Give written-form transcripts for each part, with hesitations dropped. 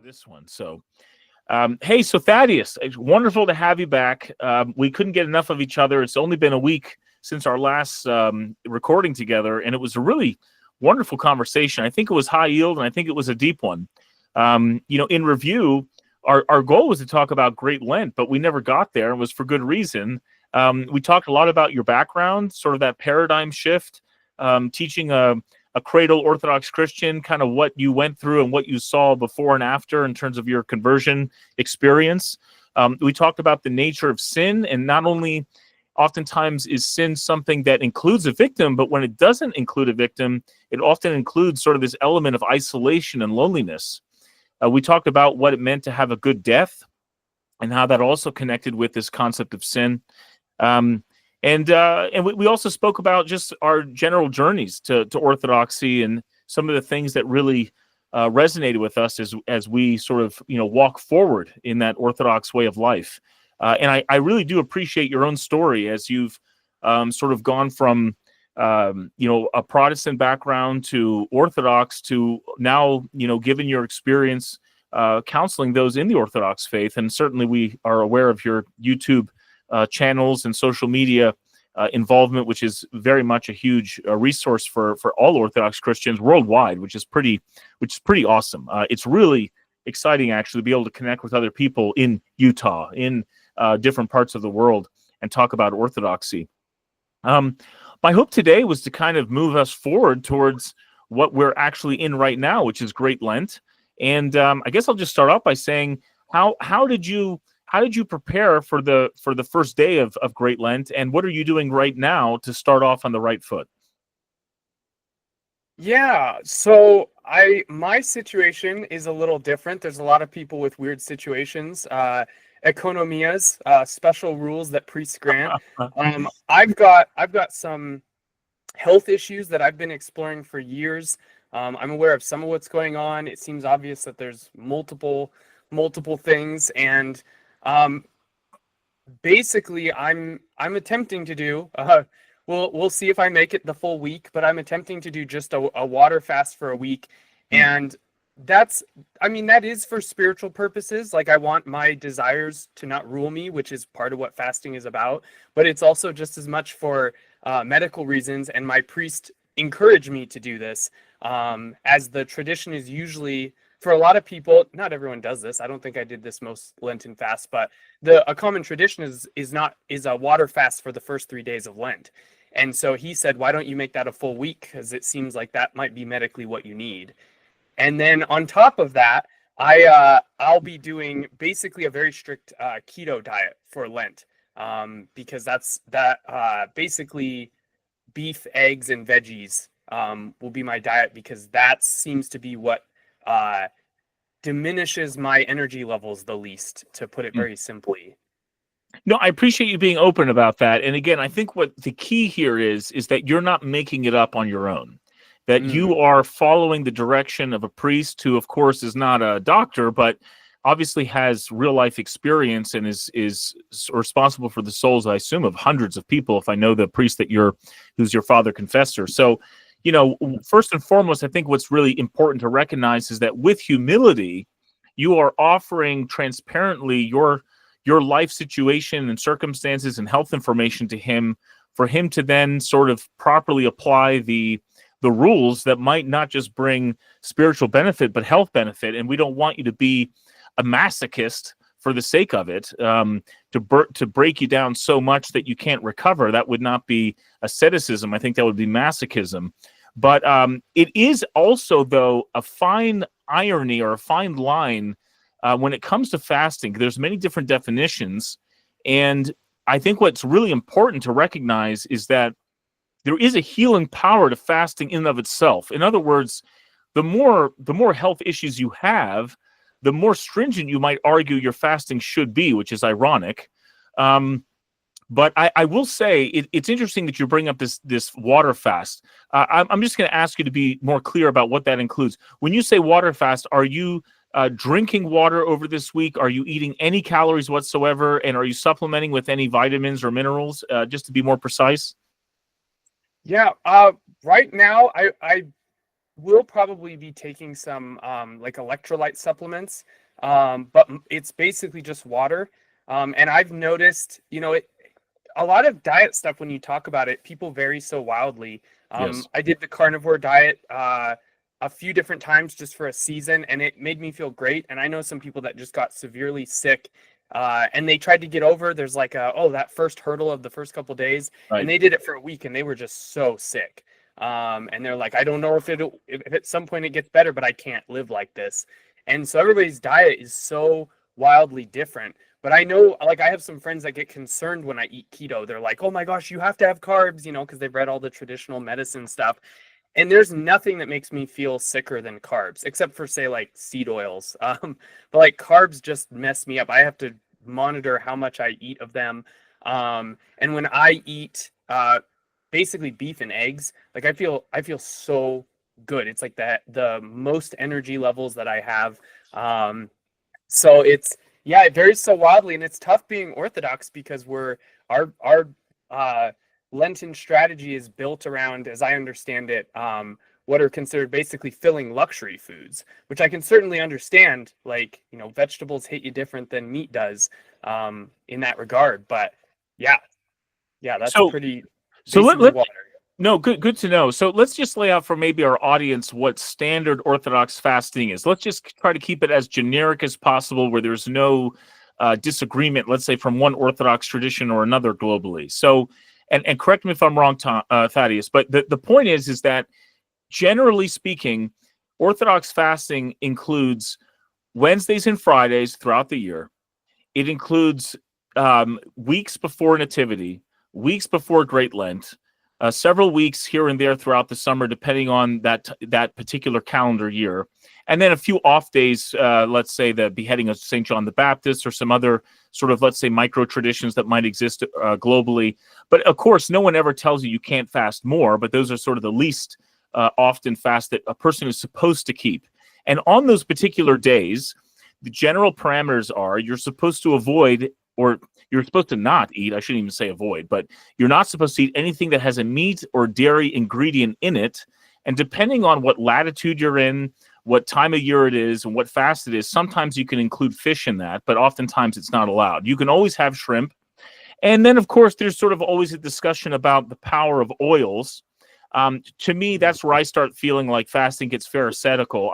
this one. So, hey, so Thaddeus, it's wonderful to have you back. We couldn't get enough of each other. It's only been a week since our last recording together, and it was a really wonderful conversation. I think it was high yield, and I think it was a deep one. In review, our goal was to talk about Great Lent, but we never got there, and it was for good reason. We talked a lot about your background, sort of that paradigm shift, teaching a cradle Orthodox Christian, kind of what you went through and what you saw before and after in terms of your conversion experience. We talked about the nature of sin, and not only oftentimes is sin something that includes a victim, but when it doesn't include a victim, it often includes sort of this element of isolation and loneliness. We talked about what it meant to have a good death and how that also connected with this concept of sin. And we also spoke about just our general journeys to orthodoxy and some of the things that really resonated with us as we sort of walk forward in that Orthodox way of life. And I really do appreciate your own story as you've sort of gone from a Protestant background to Orthodox to now given your experience counseling those in the Orthodox faith. And certainly we are aware of your YouTube channels and social media involvement, which is very much a huge resource for all Orthodox Christians worldwide, which is pretty awesome. It's really exciting actually to be able to connect with other people in Utah, in different parts of the world, and talk about Orthodoxy. My hope today was to kind of move us forward towards what we're actually in right now, which is Great Lent. And I guess I'll just start off by saying, how did you prepare for the first day of Great Lent, and what are you doing right now to start off on the right foot? Yeah, so my situation is a little different. There's a lot of people with weird situations, economias, special rules that priests grant. I've got some health issues that I've been exploring for years. I'm aware of some of what's going on. It seems obvious that there's multiple things, and basically I'm attempting to do we'll see if I make it the full week, but I'm attempting to do just a water fast for a week. And that is for spiritual purposes. Like, I want my desires to not rule me, which is part of what fasting is about, but it's also just as much for medical reasons, and my priest encouraged me to do this, as the tradition is usually, for a lot of people, not everyone does this. I don't think I did this most Lenten fast, but a common tradition is a water fast for the first 3 days of Lent. And so he said, why don't you make that a full week? Because it seems like that might be medically what you need. And then on top of that, I'll be doing basically a very strict keto diet for Lent, because basically beef, eggs, and veggies will be my diet, because that seems to be what diminishes my energy levels the least, to put it very simply. No, I appreciate you being open about that. And again, I think what the key here is that you're not making it up on your own, that you are following the direction of a priest who, of course, is not a doctor, but obviously has real life experience and is responsible for the souls, I assume, of hundreds of people, if I know the priest who's your father confessor. So, first and foremost, I think what's really important to recognize is that with humility, you are offering transparently your life situation and circumstances and health information to him, for him to then sort of properly apply the rules that might not just bring spiritual benefit, but health benefit. And we don't want you to be a masochist for the sake of it, to break you down so much that you can't recover. That would not be asceticism. I think that would be masochism. But it is also, though, a fine irony or a fine line when it comes to fasting. There's many different definitions, and I think what's really important to recognize is that there is a healing power to fasting in and of itself. In other words, the more health issues you have, the more stringent you might argue your fasting should be, which is ironic. But I will say it's interesting that you bring up this water fast. I'm just going to ask you to be more clear about what that includes. When you say water fast, are you drinking water over this week? Are you eating any calories whatsoever? And are you supplementing with any vitamins or minerals, just to be more precise? Yeah, right now I will probably be taking some like electrolyte supplements, but it's basically just water. And I've noticed, a lot of diet stuff, when you talk about it, people vary so wildly. Yes. I did the carnivore diet a few different times just for a season, and it made me feel great. And I know some people that just got severely sick, and they tried to get over. There's like that first hurdle of the first couple days, and Right. they did it for a week, and they were just so sick. And they're like, I don't know if at some point it gets better, but I can't live like this. And so everybody's diet is so wildly different. But I know, like, I have some friends that get concerned when I eat keto. They're like, oh my gosh, you have to have carbs, because they've read all the traditional medicine stuff. And there's nothing that makes me feel sicker than carbs, except for, say, like seed oils. But like carbs just mess me up. I have to monitor how much I eat of them. And when I eat basically beef and eggs, like I feel so good. It's like the most energy levels that I have. So it varies so wildly, and it's tough being Orthodox because our Lenten strategy is built around, as I understand it, what are considered basically filling luxury foods, which I can certainly understand. Like, vegetables hit you different than meat does in that regard. But yeah, that's So pretty so basically water. no, good to know. So let's just lay out for maybe our audience what standard Orthodox fasting is. Let's just try to keep it as generic as possible, where there's no disagreement, let's say, from one Orthodox tradition or another globally. So, and correct me if I'm wrong, Thaddeus, but the point is that generally speaking, Orthodox fasting includes Wednesdays and Fridays throughout the year. It includes weeks before Nativity, weeks before Great Lent, several weeks here and there throughout the summer, depending on that particular calendar year, and then a few off days. Let's say the beheading of St. John the Baptist, or some other sort of, let's say, micro traditions that might exist globally. But of course, no one ever tells you can't fast more. But those are sort of the least often fast that a person is supposed to keep. And on those particular days, the general parameters are you're supposed to avoid, or you're supposed to not eat, I shouldn't even say avoid, but you're not supposed to eat anything that has a meat or dairy ingredient in it. And depending on what latitude you're in, what time of year it is, and what fast it is, sometimes you can include fish in that, but oftentimes it's not allowed. You can always have shrimp. And then, of course, there's sort of always a discussion about the power of oils. To me, that's where I start feeling like fasting gets pharisaical.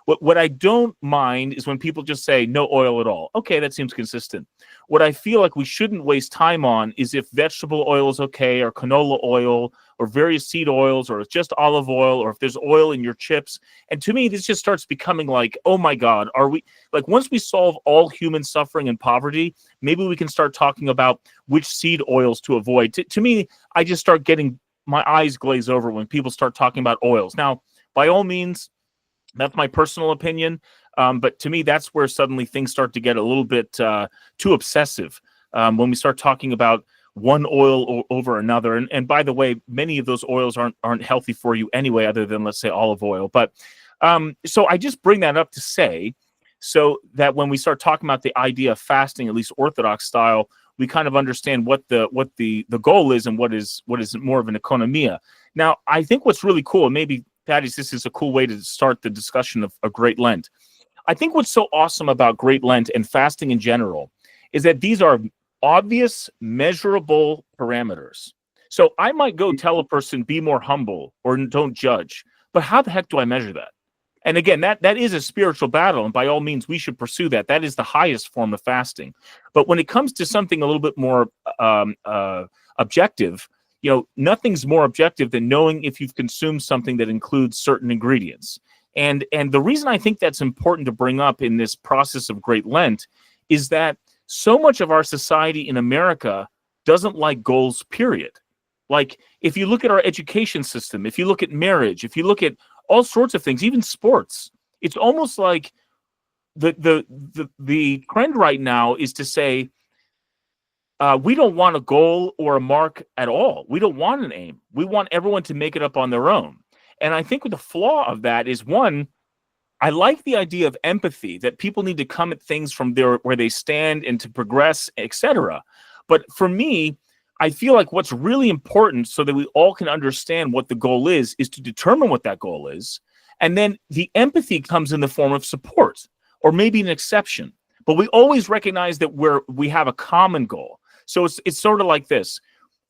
What I don't mind is when people just say no oil at all. Okay, that seems consistent. What I feel like we shouldn't waste time on is if vegetable oil is okay, or canola oil, or various seed oils, or just olive oil, or if there's oil in your chips. And to me, this just starts becoming like, oh my God, are we, like, once we solve all human suffering and poverty, maybe we can start talking about which seed oils to avoid. To me, I just start getting my eyes glaze over when people start talking about oils. Now, by all means, that's my personal opinion. But to me, that's where suddenly things start to get a little bit too obsessive when we start talking about one oil over another. And by the way, many of those oils aren't healthy for you anyway, other than, let's say, olive oil. But so I just bring that up to say, so that when we start talking about the idea of fasting, at least Orthodox style, we kind of understand what the goal is and what is more of an economia. Now, I think what's really cool, and maybe Thaddeus, this is a cool way to start the discussion of Great Lent. I think what's so awesome about Great Lent and fasting in general is that these are obvious, measurable parameters. So I might go tell a person, be more humble, or don't judge. But how the heck do I measure that? And again, that is a spiritual battle, and by all means, we should pursue that. That is the highest form of fasting. But when it comes to something a little bit more objective, nothing's more objective than knowing if you've consumed something that includes certain ingredients. And the reason I think that's important to bring up in this process of Great Lent is that so much of our society in America doesn't like goals, period. Like, if you look at our education system, if you look at marriage, if you look at all sorts of things, even sports, it's almost like the trend right now is to say, we don't want a goal or a mark at all. We don't want an aim. We want everyone to make it up on their own. And I think the flaw of that is, one, I like the idea of empathy, that people need to come at things from where they stand and to progress, etc. But for me, I feel like what's really important, so that we all can understand what the goal is to determine what that goal is, And then the empathy comes in the form of support, or maybe an exception. But we always recognize that we have a common goal. So it's sort of like this.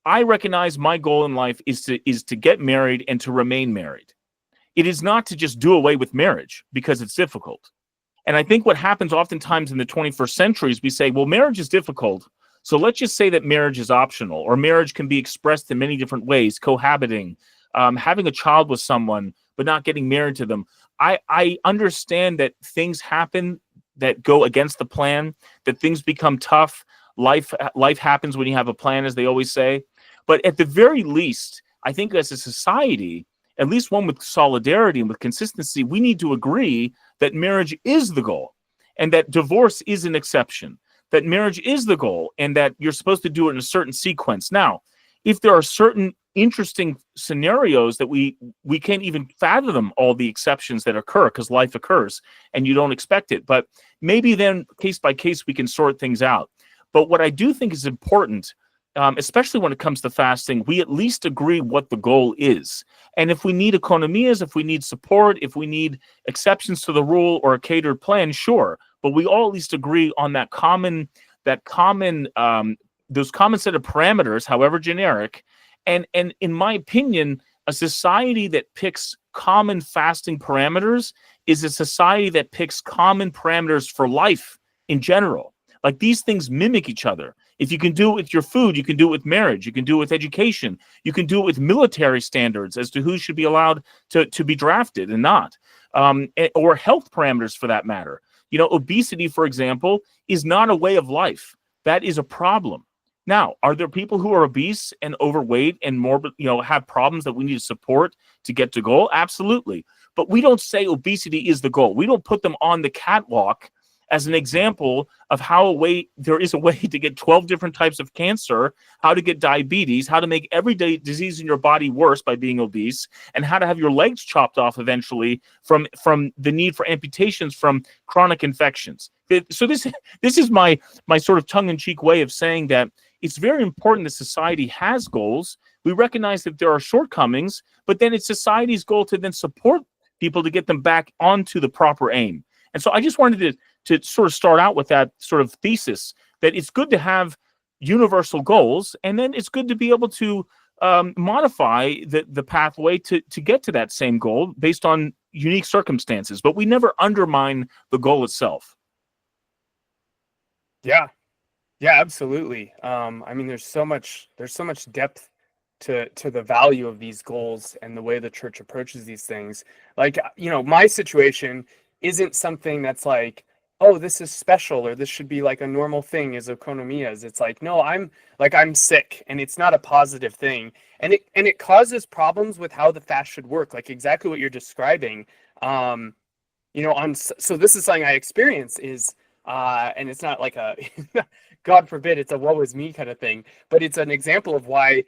I recognize my goal in life is to get married and to remain married. It is not to just do away with marriage because it's difficult. And I think what happens oftentimes in the 21st century is we say, well, marriage is difficult, so let's just say that marriage is optional, or marriage can be expressed in many different ways, cohabiting, having a child with someone, but not getting married to them. I understand that things happen that go against the plan, that things become tough. Life happens when you have a plan, as they always say. But at the very least, I think as a society, at least one with solidarity and with consistency, we need to agree that marriage is the goal and that divorce is an exception, that marriage is the goal and that you're supposed to do it in a certain sequence. Now, if there are certain interesting scenarios that we can't even fathom all the exceptions that occur because life occurs and you don't expect it, but maybe then case by case we can sort things out. But what I do think is important, especially when it comes to fasting, we at least agree what the goal is. And if we need economias, if we need support, if we need exceptions to the rule or a catered plan, sure. But we all at least agree on those common set of parameters, however generic. And in my opinion, a society that picks common fasting parameters is a society that picks common parameters for life in general. Like, these things mimic each other. If you can do it with your food, you can do it with marriage, you can do it with education, you can do it with military standards as to who should be allowed to be drafted and not, or health parameters for that matter. You know, obesity, for example, is not a way of life. That is a problem. Now, are there people who are obese and overweight and morbid, have problems that we need to support to get to goal? Absolutely. But we don't say obesity is the goal. We don't put them on the catwalk as an example of how there is a way to get 12 different types of cancer, how to get diabetes, how to make every disease in your body worse by being obese, and how to have your legs chopped off eventually from the need for amputations from chronic infections. So this is my sort of tongue-in-cheek way of saying that it's very important that society has goals. We recognize that there are shortcomings, but then it's society's goal to then support people to get them back onto the proper aim. And so I just wanted to sort of start out with that sort of thesis that it's good to have universal goals, and then it's good to be able to modify the pathway to get to that same goal based on unique circumstances. But we never undermine the goal itself. Yeah, absolutely. I mean, there's so much depth to the value of these goals and the way the church approaches these things. Like, my situation isn't something that's like, oh, this is special, or this should be like a normal thing as economias. It's like, no, I'm sick, and it's not a positive thing. And it causes problems with how the fast should work, like exactly what you're describing. So this is something I experience is, and it's not like a, God forbid, it's a woe is me kind of thing, but it's an example of why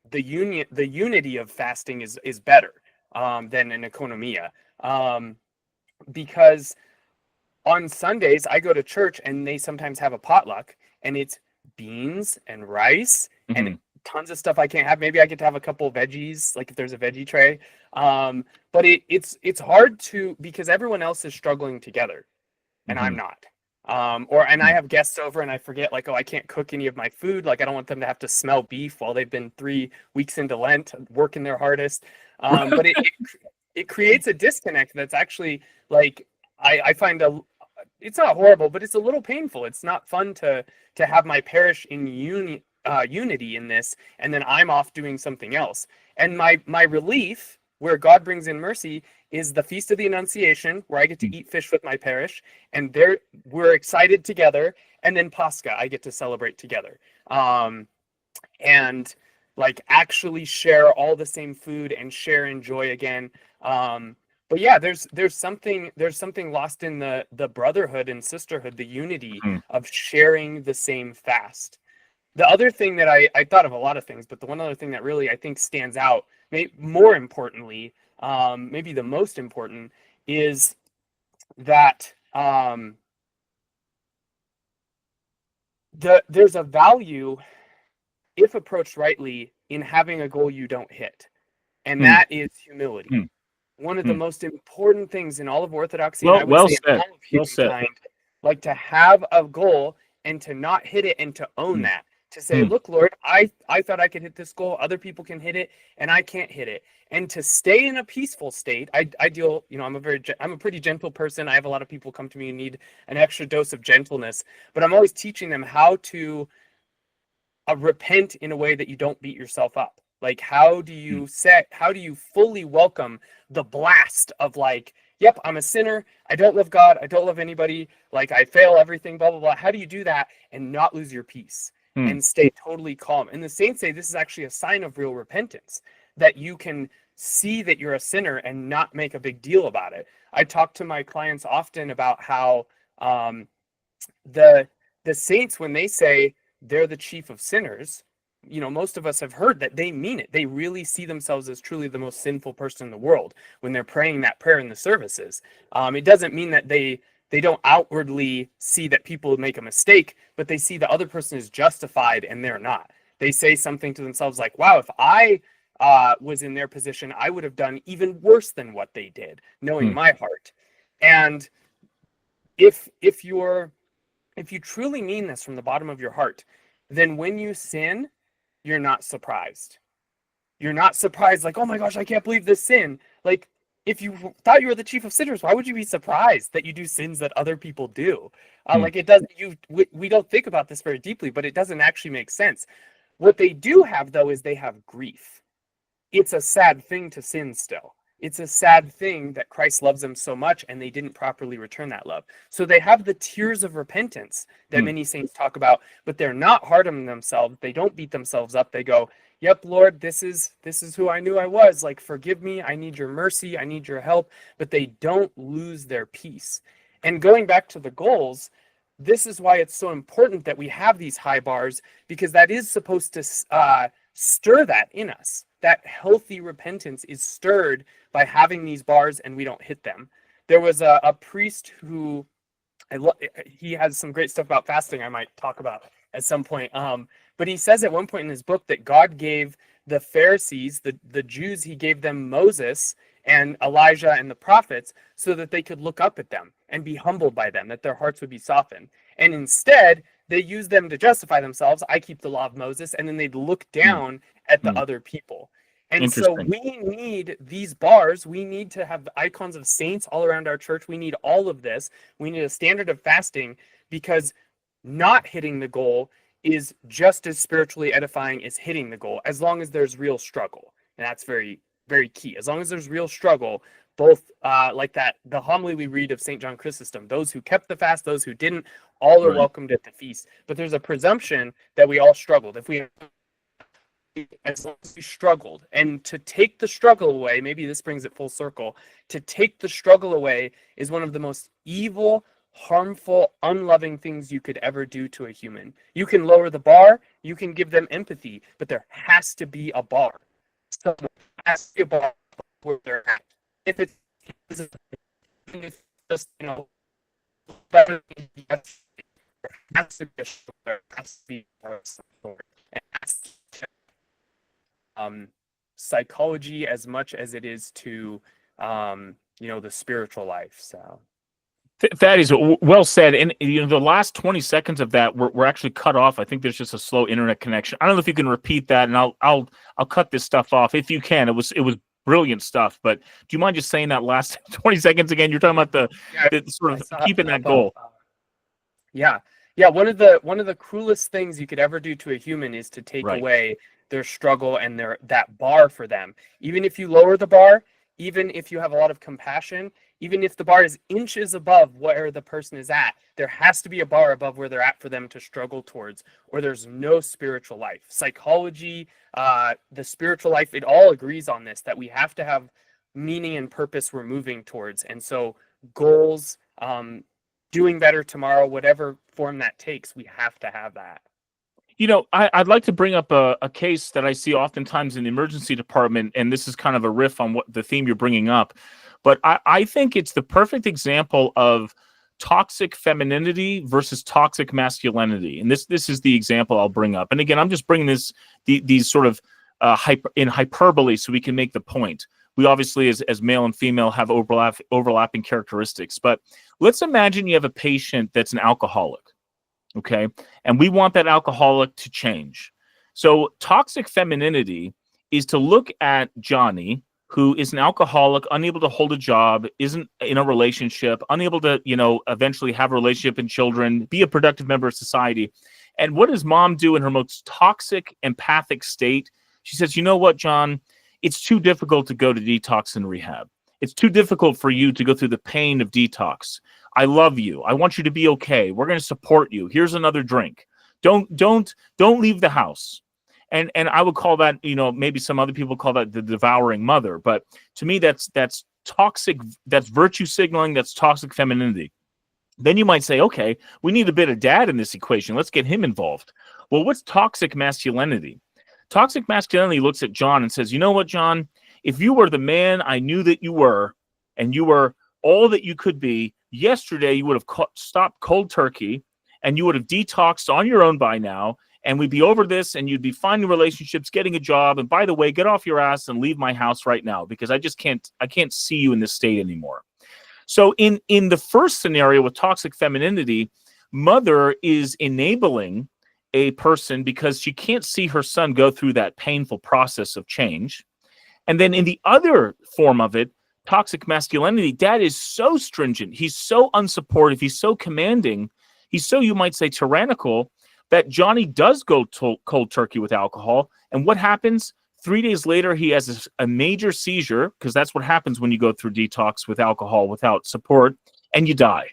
the unity of fasting is better than an economia. Because on Sundays I go to church and they sometimes have a potluck, and it's beans and rice and tons of stuff I can't have. Maybe I get to have a couple of veggies, like if there's a veggie tray. But it's hard because everyone else is struggling together and I'm not. And I have guests over and I forget, like, oh, I can't cook any of my food. Like, I don't want them to have to smell beef while they've been 3 weeks into Lent working their hardest. But it creates a disconnect that's actually, like, I find it's not horrible, but it's a little painful. It's not fun to have my parish in unity in this, and then I'm off doing something else. And my relief, where God brings in mercy, is the Feast of the Annunciation, where I get to eat fish with my parish, and we're excited together. And then Pascha, I get to celebrate together, and like actually share all the same food and share and joy again. But yeah, there's something lost in the brotherhood and sisterhood, the unity of sharing the same fast. The other thing that I thought of a lot of things, but the one other thing that really I think stands out, more importantly, maybe the most important, is that there's a value, if approached rightly, in having a goal you don't hit, and that is humility. one of the most important things in all of Orthodoxy, Well, and I would well say said. in all of Well said. humankind, like to have a goal and to not hit it and to own that. To say, look, Lord, I thought I could hit this goal. Other people can hit it, and I can't hit it. And to stay in a peaceful state, I deal, I'm a pretty gentle person. I have a lot of people come to me and need an extra dose of gentleness, but I'm always teaching them how to repent in a way that you don't beat yourself up. Like, how do you fully welcome the blast of like, yep, I'm a sinner. I don't love God. I don't love anybody. Like, I fail everything, blah, blah, blah. How do you do that and not lose your peace and stay totally calm? And the saints say this is actually a sign of real repentance, that you can see that you're a sinner and not make a big deal about it. I talk to my clients often about how the saints, when they say they're the chief of sinners, most of us have heard that they mean it. They really see themselves as truly the most sinful person in the world when they're praying that prayer in the services. It doesn't mean that they don't outwardly see that people make a mistake, but they see the other person is justified and they're not. They say something to themselves like, wow, if I was in their position, I would have done even worse than what they did, knowing my heart. And if you truly mean this from the bottom of your heart, then when you sin, you're not surprised. You're not surprised like, oh my gosh, I can't believe this sin. Like, if you thought you were the chief of sinners, why would you be surprised that you do sins that other people do? Like, it doesn't. We don't think about this very deeply, but it doesn't actually make sense. What they do have, though, is they have grief. It's a sad thing to sin still. It's a sad thing that Christ loves them so much and they didn't properly return that love. So they have the tears of repentance that many saints talk about, but they're not hard on themselves. They don't beat themselves up. They go, yep, Lord, this is who I knew I was. Like, forgive me. I need your mercy. I need your help. But they don't lose their peace. And going back to the goals, this is why it's so important that we have these high bars, because that is supposed to stir that in us. That healthy repentance is stirred by having these bars and we don't hit them. There was a priest who, he has some great stuff about fasting I might talk about at some point. But he says at one point in his book that God gave the Pharisees, the Jews, he gave them Moses and Elijah and the prophets so that they could look up at them and be humbled by them, that their hearts would be softened. And instead, they used them to justify themselves. I keep the law of Moses, and then they'd look down at the other people. And so we need these bars. We need to have icons of saints all around our church. We need all of this. We need a standard of fasting, because not hitting the goal is just as spiritually edifying as hitting the goal, as long as there's real struggle. And that's very, very key. As long as there's real struggle, both like that, the homily we read of St. John Chrysostom, those who kept the fast, those who didn't, all are welcomed at the feast. But there's a presumption that we all struggled. As long as we struggled, and to take the struggle away, maybe this brings it full circle, to take the struggle away is one of the most evil, harmful, unloving things you could ever do to a human. You can lower the bar, you can give them empathy, but there has to be a bar. So there has to be a bar where they're at. If it's just, better than there has to be a struggle, there has to be psychology as much as it is to the spiritual life. So That is well said. And the last 20 seconds of that we're actually cut off. I think there's just a slow internet connection. I don't know if you can repeat that, and I'll cut this stuff off if you can. It was brilliant stuff. But do you mind just saying that last 20 seconds again? You're talking about the sort of keeping that goal. Yeah. One of the cruelest things you could ever do to a human is to take away their struggle and that bar for them. Even if you lower the bar, even if you have a lot of compassion, even if the bar is inches above where the person is at, there has to be a bar above where they're at for them to struggle towards, or there's no spiritual life. Psychology, the spiritual life, it all agrees on this, that we have to have meaning and purpose we're moving towards. And so goals, doing better tomorrow, whatever form that takes, we have to have that. I'd like to bring up a case that I see oftentimes in the emergency department, and this is kind of a riff on what the theme you're bringing up. But I think it's the perfect example of toxic femininity versus toxic masculinity. And this is the example I'll bring up. And again, I'm just bringing these sort of in hyperbole so we can make the point. we obviously, as male and female, have overlapping characteristics. But let's imagine you have a patient that's an alcoholic, okay? And we want that alcoholic to change. So toxic femininity is to look at Johnny, who is an alcoholic, unable to hold a job, isn't in a relationship, unable to, eventually have a relationship and children, be a productive member of society. And what does mom do in her most toxic, empathic state? She says, you know what, John? It's too difficult to go to detox and rehab. It's too difficult for you to go through the pain of detox. I love you. I want you to be okay. We're going to support you. Here's another drink. Don't leave the house. And I would call that, maybe some other people call that the devouring mother. But to me, that's toxic. That's virtue signaling. That's toxic femininity. Then you might say, okay, we need a bit of dad in this equation. Let's get him involved. Well, what's toxic masculinity? Toxic masculinity looks at John and says, you know what, John? If you were the man I knew that you were, and you were all that you could be, yesterday you would have stopped cold turkey, and you would have detoxed on your own by now, and we'd be over this, and you'd be finding relationships, getting a job, and by the way, get off your ass and leave my house right now, because I can't see you in this state anymore. So in the first scenario with toxic femininity, mother is enabling a person because she can't see her son go through that painful process of change. And then in the other form of it, toxic masculinity, dad is so stringent, he's so unsupportive, he's so commanding, he's so, you might say, tyrannical, that Johnny does go cold turkey with alcohol. And what happens? 3 days later, he has a major seizure, because that's what happens when you go through detox with alcohol without support, and you die.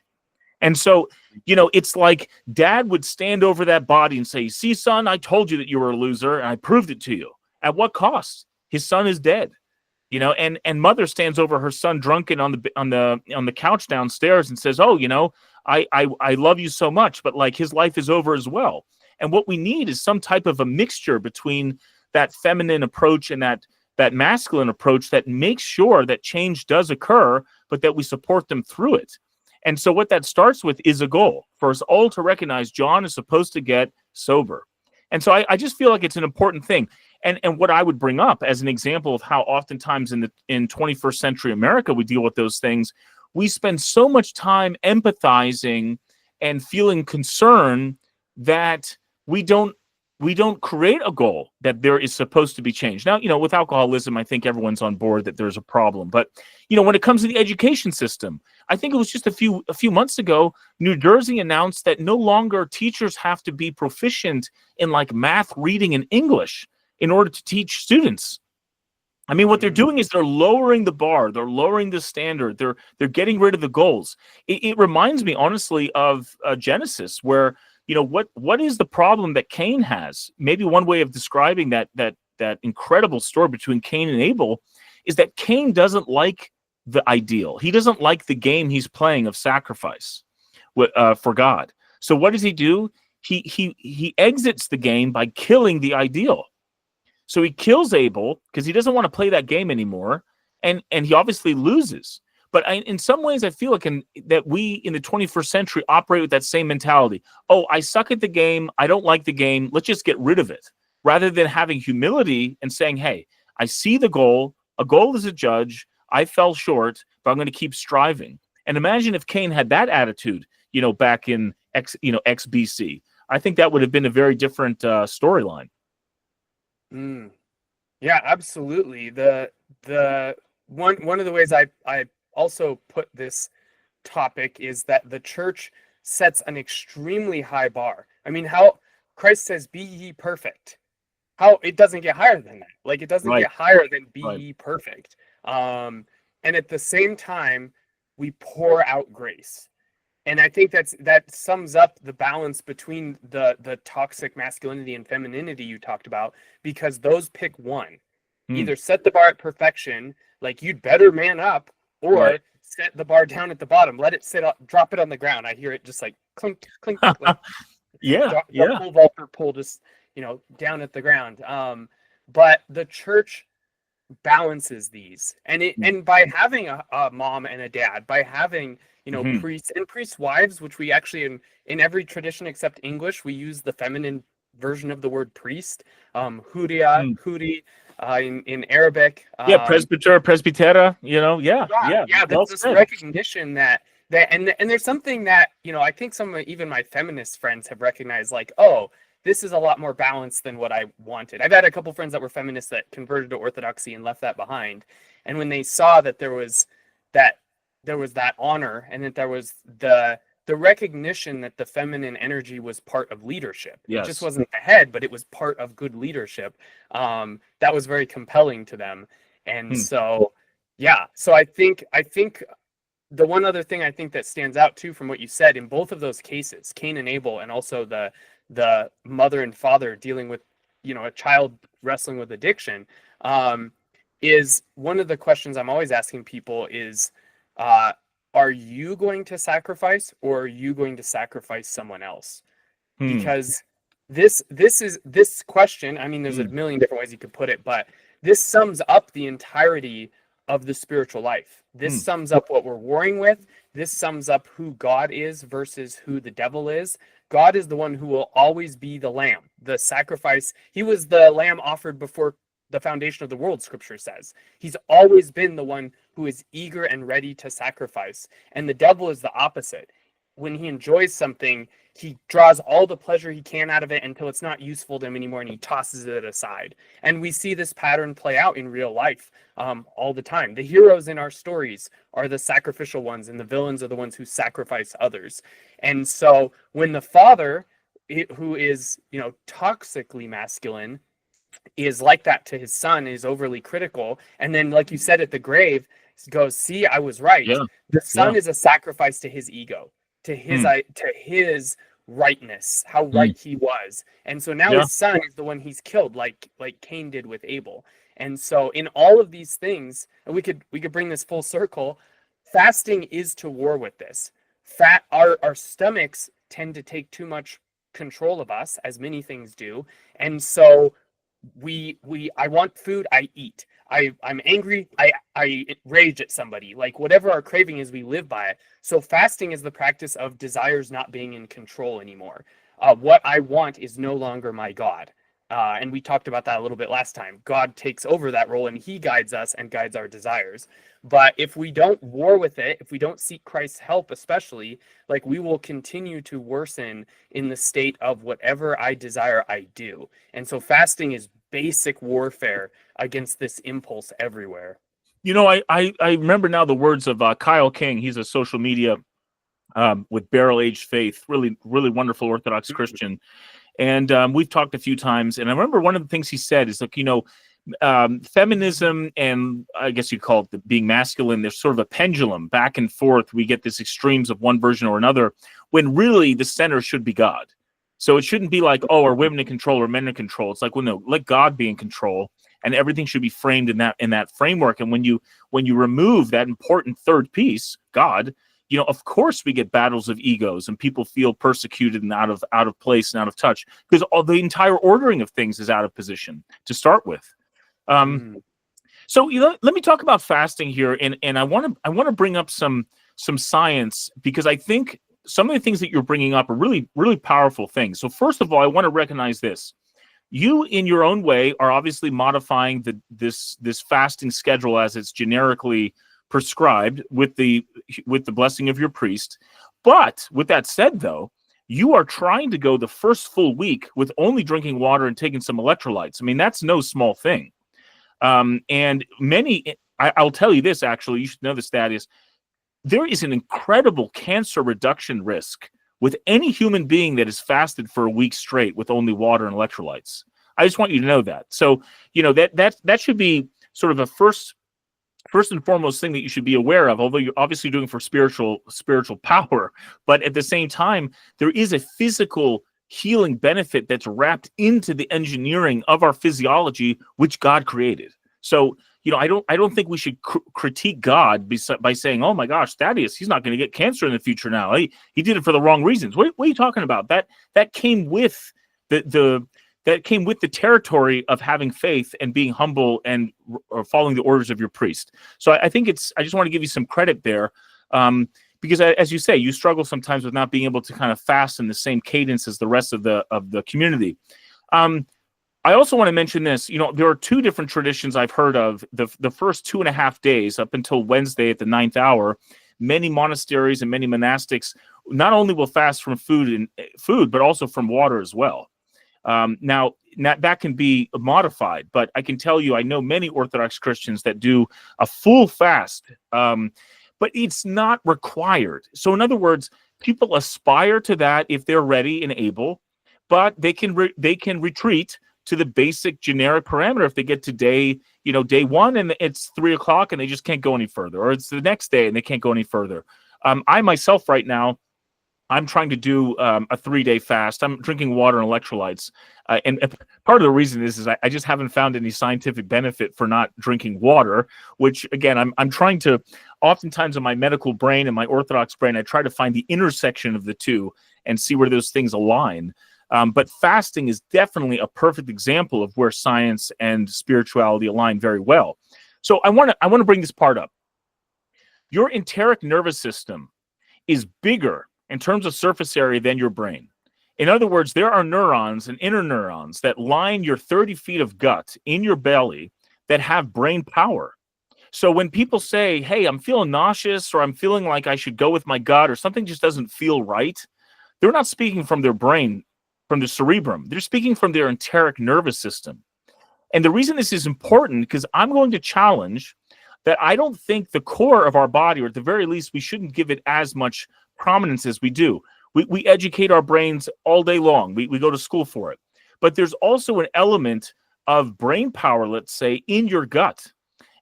And so, it's like dad would stand over that body and say, see, son, I told you that you were a loser, and I proved it to you. At what cost? His son is dead. And mother stands over her son drunken on the couch downstairs and says, oh, I love you so much, but like his life is over as well. And what we need is some type of a mixture between that feminine approach and that masculine approach that makes sure that change does occur, but that we support them through it. And so what that starts with is a goal for us all to recognize John is supposed to get sober. And so I just feel like it's an important thing. And what I would bring up as an example of how oftentimes in 21st century America we deal with those things, we spend so much time empathizing and feeling concern that we don't create a goal that there is supposed to be change. Now, with alcoholism, I think everyone's on board that there's a problem. But, when it comes to the education system, I think it was just a few months ago, New Jersey announced that no longer teachers have to be proficient in like math, reading, and English in order to teach students. I mean, what they're doing is they're lowering the bar. They're lowering the standard. They're getting rid of the goals. It reminds me, honestly, of Genesis, where what is the problem that Cain has? Maybe one way of describing that incredible story between Cain and Abel is that Cain doesn't like the ideal. He doesn't like the game he's playing of sacrifice for God. So what does he do? He exits the game by killing the ideal. So he kills Abel because he doesn't want to play that game anymore, and he obviously loses. But in some ways, I feel like that we in the 21st century operate with that same mentality. Oh, I suck at the game. I don't like the game. Let's just get rid of it. Rather than having humility and saying, hey, I see the goal. A goal is a judge. I fell short, but I'm going to keep striving. And imagine if Cain had that attitude, back in XBC. I think that would have been a very different storyline. Yeah, absolutely. The one of the ways I also put this topic is that the church sets an extremely high bar. I mean, how Christ says, be ye perfect. How it doesn't get higher than that. Like it doesn't get higher than be ye perfect. And at the same time, we pour out grace. And I think that sums up the balance between the toxic masculinity and femininity you talked about, because those pick one. Either set the bar at perfection, like you'd better man up, or set the bar down at the bottom, let it sit up, drop it on the ground. I hear it just like clink, clink, like pull vaulter pull just down at the ground. But the church balances these, and by having a mom and a dad, by having priests and priests' wives, which we actually in every tradition except English, we use the feminine version of the word priest, huria, huri. in Arabic. Yeah, presbyter, presbytera, Yeah, well there's this said. recognition that and there's something that, I think even my feminist friends have recognized, like, oh, this is a lot more balanced than what I wanted. I've had a couple friends that were feminists that converted to Orthodoxy and left that behind. And when they saw that there was that honor, and that there was the recognition that the feminine energy was part of leadership. It just Yes. wasn't the head, but it was part of good leadership. That was very compelling to them. And so, yeah. So I think the one other thing I think that stands out too from what you said in both of those cases, Cain and Abel, and also the mother and father dealing with, a child wrestling with addiction, is one of the questions I'm always asking people is, are you going to sacrifice, or are you going to sacrifice someone else? Because this question, I mean, there's a million different ways you could put it, but this sums up the entirety of the spiritual life. This sums up what we're warring with. This sums up who God is versus who the devil is. God is the one who will always be the lamb, the sacrifice. He was the lamb offered before the foundation of the world, scripture says. He's always been the one who is eager and ready to sacrifice. And the devil is the opposite. When he enjoys something, he draws all the pleasure he can out of it until it's not useful to him anymore, and he tosses it aside. And we see this pattern play out in real life all the time. The heroes in our stories are the sacrificial ones, and the villains are the ones who sacrifice others. And so when the father, who is, toxically masculine, is like that to his son, is overly critical, and then, like you said, at the grave goes, see, I was right. Yeah. The son is a sacrifice to his ego, to his rightness, how right he was. And so now his son is the one he's killed, like Cain did with Abel. And so in all of these things, and we could bring this full circle, fasting is to war with this. Our stomachs tend to take too much control of us, as many things do. And so I want food, I eat. I'm angry, I rage at somebody. Like, whatever our craving is, we live by it. So fasting is the practice of desires not being in control anymore. What I want is no longer my God. And we talked about that a little bit last time. God takes over that role, and he guides us and guides our desires. But if we don't war with it, if we don't seek Christ's help, especially, like, we will continue to worsen in the state of whatever I desire, I do. And so fasting is basic warfare against this impulse everywhere. I remember now the words of Kyle King. He's a social media with Barrel Aged Faith, really, really wonderful Orthodox Christian. And we've talked a few times. And I remember one of the things he said is, like, feminism, and I guess you'd call it being masculine, there's sort of a pendulum back and forth. We get this extremes of one version or another, when really the center should be God. So it shouldn't be like, oh, are women in control or men in control? It's like, well, no, let God be in control, and everything should be framed in that framework. And when you remove that important third piece, God, of course we get battles of egos, and people feel persecuted and out of place and out of touch, because all the entire ordering of things is out of position to start with. So let me talk about fasting here, and I want to bring up some science, because I think some of the things that you're bringing up are really, really powerful things. So first of all, I want to recognize this. You, in your own way, are obviously modifying this fasting schedule as it's generically prescribed with the blessing of your priest. But with that said, though, you are trying to go the first full week with only drinking water and taking some electrolytes. I mean, that's no small thing. And I'll tell you this, actually, you should know this, Thaddeus. There is an incredible cancer reduction risk with any human being that has fasted for a week straight with only water and electrolytes. I just want you to know that. So, that should be sort of a first and foremost thing that you should be aware of, although you're obviously doing for spiritual power. But at the same time, there is a physical healing benefit that's wrapped into the engineering of our physiology, which God created. So, I don't think we should critique God by saying, "Oh my gosh, Thaddeus, he's not going to get cancer in the future now. He did it for the wrong reasons." What are you talking about? That came with that came with the territory of having faith and being humble and following the orders of your priest. So I think I just want to give you some credit there, because as you say, you struggle sometimes with not being able to kind of fast in the same cadence as the rest of the community. I also want to mention this. There are two different traditions I've heard of. The first 2.5 days up until Wednesday at the 9th hour, many monasteries and many monastics not only will fast from food, but also from water as well. Now, that can be modified, but I can tell you, I know many Orthodox Christians that do a full fast, but it's not required. So in other words, people aspire to that if they're ready and able, but they can retreat to the basic generic parameter if they get to day 1 and it's 3 o'clock and they just can't go any further, or it's the next day and they can't go any further. I myself right now, I'm trying to do a 3-day fast. I'm drinking water and electrolytes. And part of the reason is I just haven't found any scientific benefit for not drinking water, which, again, I'm trying to, oftentimes in my medical brain and my Orthodox brain, I try to find the intersection of the two and see where those things align. But fasting is definitely a perfect example of where science and spirituality align very well. So I want to bring this part up. Your enteric nervous system is bigger in terms of surface area than your brain. In other words, there are neurons and inner neurons that line your 30 feet of gut in your belly that have brain power. So when people say, hey, I'm feeling nauseous, or I'm feeling like I should go with my gut, or something just doesn't feel right, they're not speaking from their brain, from the cerebrum. They're speaking from their enteric nervous system. And the reason this is important, because I'm going to challenge that I don't think the core of our body, or at the very least, we shouldn't give it as much prominence as we do. We educate our brains all day long. We go to school for it. But there's also an element of brain power, let's say, in your gut.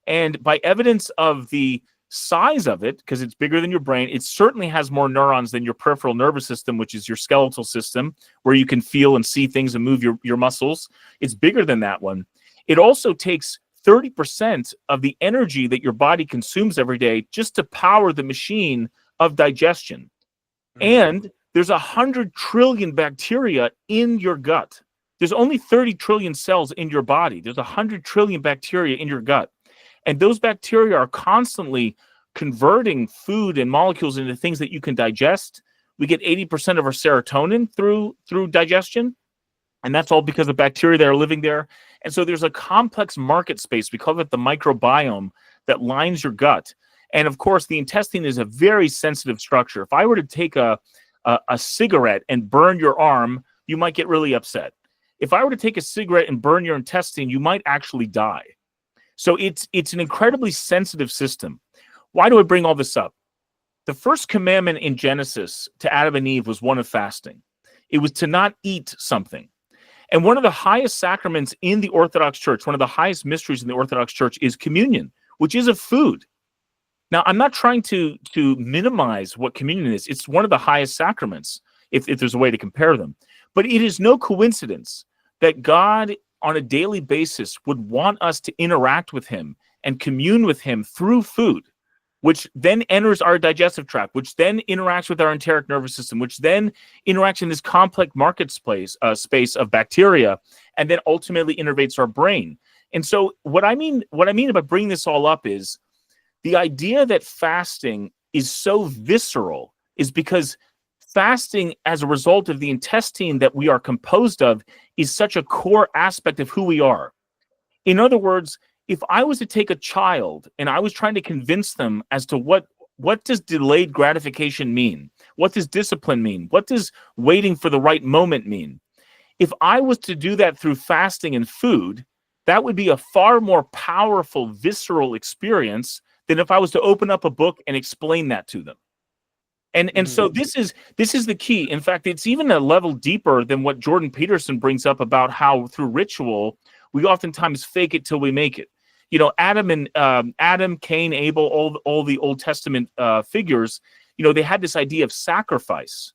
And by evidence of the size of it, because it's bigger than your brain, it certainly has more neurons than your peripheral nervous system, which is your skeletal system, where you can feel and see things and move your muscles. It's bigger than that one. It also takes 30% of the energy that your body consumes every day just to power the machine of digestion. And there's 100 trillion bacteria in your gut. There's only 30 trillion cells in your body. There's 100 trillion bacteria in your gut. And those bacteria are constantly converting food and molecules into things that you can digest. We get 80% of our serotonin through digestion. And that's all because of bacteria that are living there. And so there's a complex market space, we call it the microbiome, that lines your gut. And of course, the intestine is a very sensitive structure. If I were to take a cigarette and burn your arm, you might get really upset. If I were to take a cigarette and burn your intestine, you might actually die. So it's an incredibly sensitive system. Why do I bring all this up? The first commandment in Genesis to Adam and Eve was one of fasting. It was to not eat something. And one of the highest sacraments in the Orthodox Church, one of the highest mysteries in the Orthodox Church, is communion, which is a food. Now, I'm not trying to minimize what communion is. It's one of the highest sacraments, if there's a way to compare them. But it is no coincidence that God, on a daily basis, would want us to interact with him and commune with him through food, which then enters our digestive tract, which then interacts with our enteric nervous system, which then interacts in this complex market space of bacteria, and then ultimately innervates our brain. And so what I mean by bringing this all up is the idea that fasting is so visceral is because fasting, as a result of the intestine that we are composed of, is such a core aspect of who we are. In other words, if I was to take a child and I was trying to convince them as to what does delayed gratification mean? What does discipline mean? What does waiting for the right moment mean? If I was to do that through fasting and food, that would be a far more powerful, visceral experience than if I was to open up a book and explain that to them. And so this is the key. In fact, it's even a level deeper than what Jordan Peterson brings up about how through ritual, we oftentimes fake it till we make it. You know, Adam, Cain, Abel, all the Old Testament figures, you know, they had this idea of sacrifice.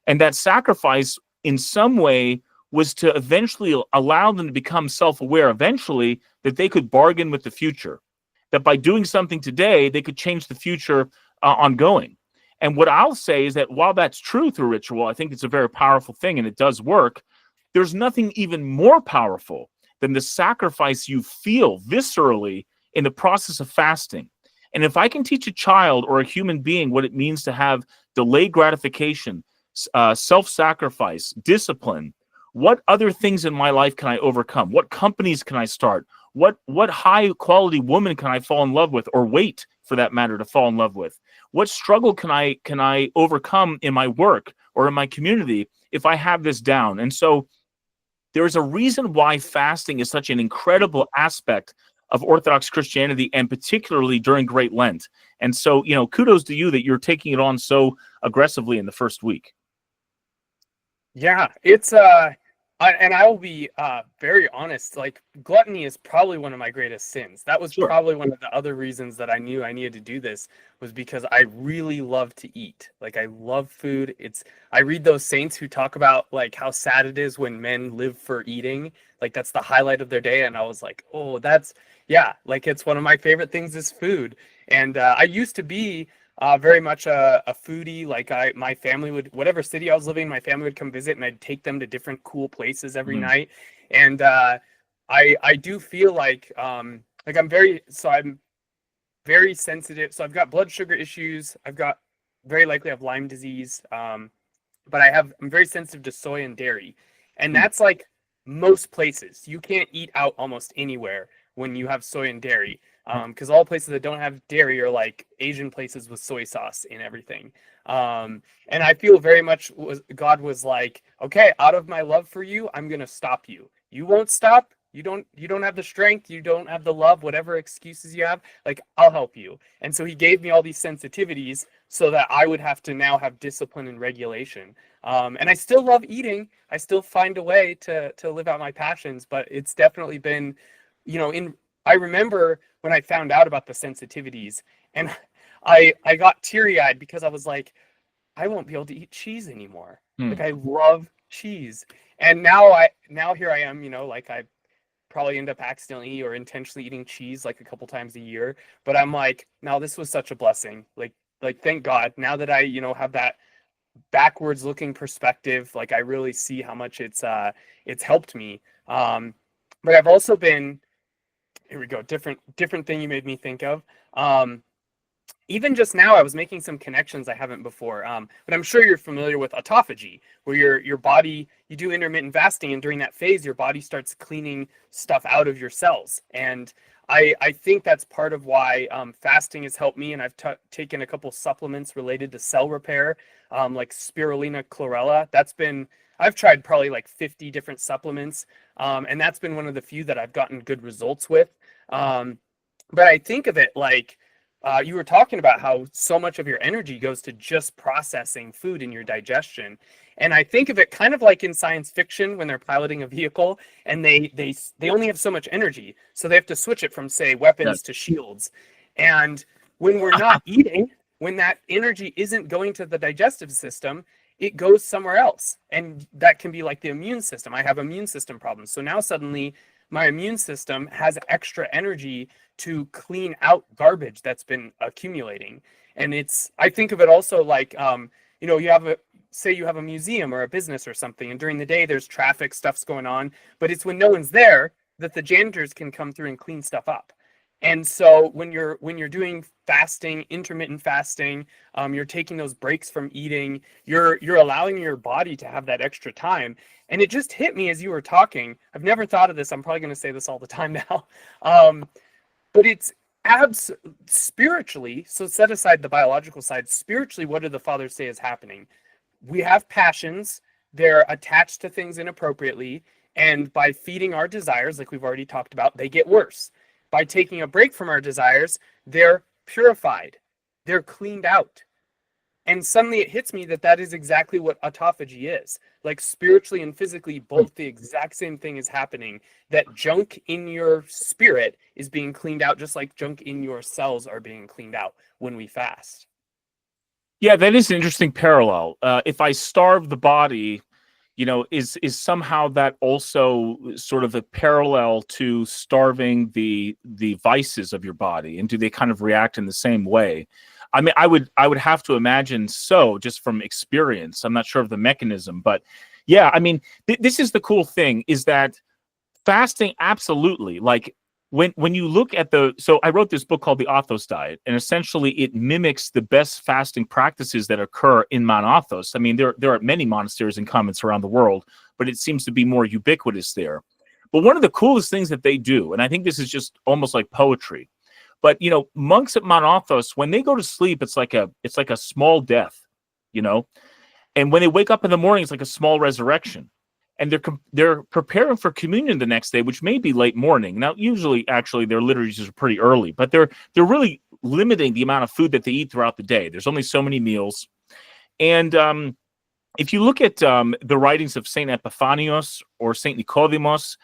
And that sacrifice in some way was to eventually allow them to become self-aware eventually that they could bargain with the future. That by doing something today, they could change the future ongoing. And what I'll say is that while that's true through ritual, I think it's a very powerful thing and it does work. There's nothing even more powerful than the sacrifice you feel viscerally in the process of fasting. And if I can teach a child or a human being what it means to have delayed gratification, self-sacrifice, discipline, what other things in my life can I overcome? What companies can I start? What high quality woman can I fall in love with, or wait for that matter to fall in love with? What struggle can I overcome in my work or in my community if I have this down? And so there's a reason why fasting is such an incredible aspect of Orthodox Christianity, and particularly during Great Lent. And so, kudos to you that you're taking it on so aggressively in the first week. Yeah, it's and I will be very honest, like gluttony is probably one of my greatest sins. That was Sure. probably one of the other reasons that I knew I needed to do this, was because I really love to eat. Like, I love food. I read those saints who talk about like how sad it is when men live for eating. Like, that's the highlight of their day. And I was like, oh, like it's one of my favorite things is food. And I used to be very much a foodie. Like, my family would, whatever city I was living in, my family would come visit, and I'd take them to different cool places every night. And I do feel like I'm very sensitive. So I've got blood sugar issues. I've got very likely have Lyme disease. But I'm very sensitive to soy and dairy, and that's like most places. You can't eat out almost anywhere when you have soy and dairy. Because all places that don't have dairy are like Asian places with soy sauce in everything. And I feel very much God was like, okay, out of my love for you, I'm gonna stop you. You won't stop. You don't have the strength. You don't have the love. Whatever excuses you have, like, I'll help you. And so he gave me all these sensitivities so that I would have to now have discipline and regulation. And I still love eating. I still find a way to live out my passions. But it's definitely been, I remember when I found out about the sensitivities, and I got teary-eyed because I was like, I won't be able to eat cheese anymore. Like, I love cheese. And now here I am, like, I probably end up accidentally or intentionally eating cheese like a couple times a year. But I'm like, no, this was such a blessing. Like thank God, now that I, have that backwards looking perspective, like, I really see how much it's helped me. But I've also been, here we go, different thing you made me think of. Even just now, I was making some connections I haven't before. But I'm sure you're familiar with autophagy, where your body, you do intermittent fasting, and during that phase, your body starts cleaning stuff out of your cells. And I think that's part of why fasting has helped me. And I've taken a couple supplements related to cell repair, like spirulina chlorella. I've tried probably like 50 different supplements, and that's been one of the few that I've gotten good results with. But I think of it like, you were talking about how so much of your energy goes to just processing food in your digestion. And I think of it kind of like in science fiction when they're piloting a vehicle and they only have so much energy. So they have to switch it from, say, weapons to shields. And when we're not eating, when that energy isn't going to the digestive system, it goes somewhere else. And that can be like the immune system. I have immune system problems. So now suddenly my immune system has extra energy to clean out garbage that's been accumulating. And I think of it also like, you have a museum or a business or something, and during the day there's traffic, stuff's going on, but it's when no one's there that the janitors can come through and clean stuff up. And so when you're doing fasting, intermittent fasting, you're taking those breaks from eating, you're allowing your body to have that extra time. And it just hit me as you were talking. I've never thought of this. I'm probably going to say this all the time now. But it's spiritually, so set aside the biological side, spiritually, what do the fathers say is happening? We have passions. They're attached to things inappropriately. And by feeding our desires, like we've already talked about, they get worse. By taking a break from our desires, they're purified. They're cleaned out. And suddenly it hits me that is exactly what autophagy is. Like, spiritually and physically, both the exact same thing is happening. That junk in your spirit is being cleaned out, just like junk in your cells are being cleaned out when we fast. Yeah, that is an interesting parallel. If I starve the body, is somehow that also sort of a parallel to starving the vices of your body, and do they kind of react in the same way? I mean, I would have to imagine so, just from experience. I'm not sure of the mechanism, but yeah, I mean, this is the cool thing, is that fasting, absolutely, like, when you look at so I wrote this book called the Athos diet, and essentially it mimics the best fasting practices that occur in Mount Athos. I mean, there are many monasteries and convents around the world, but it seems to be more ubiquitous there. But one of the coolest things that they do, and I think this is just almost like poetry, but monks at Mount Athos, when they go to sleep, it's like a small death, and when they wake up in the morning, it's like a small resurrection. And they're preparing for communion the next day, which may be late morning. Now, usually, actually, their liturgies are pretty early, but they're really limiting the amount of food that they eat throughout the day. There's only so many meals. And if you look at the writings of Saint Epiphanius or Saint Nicodemus,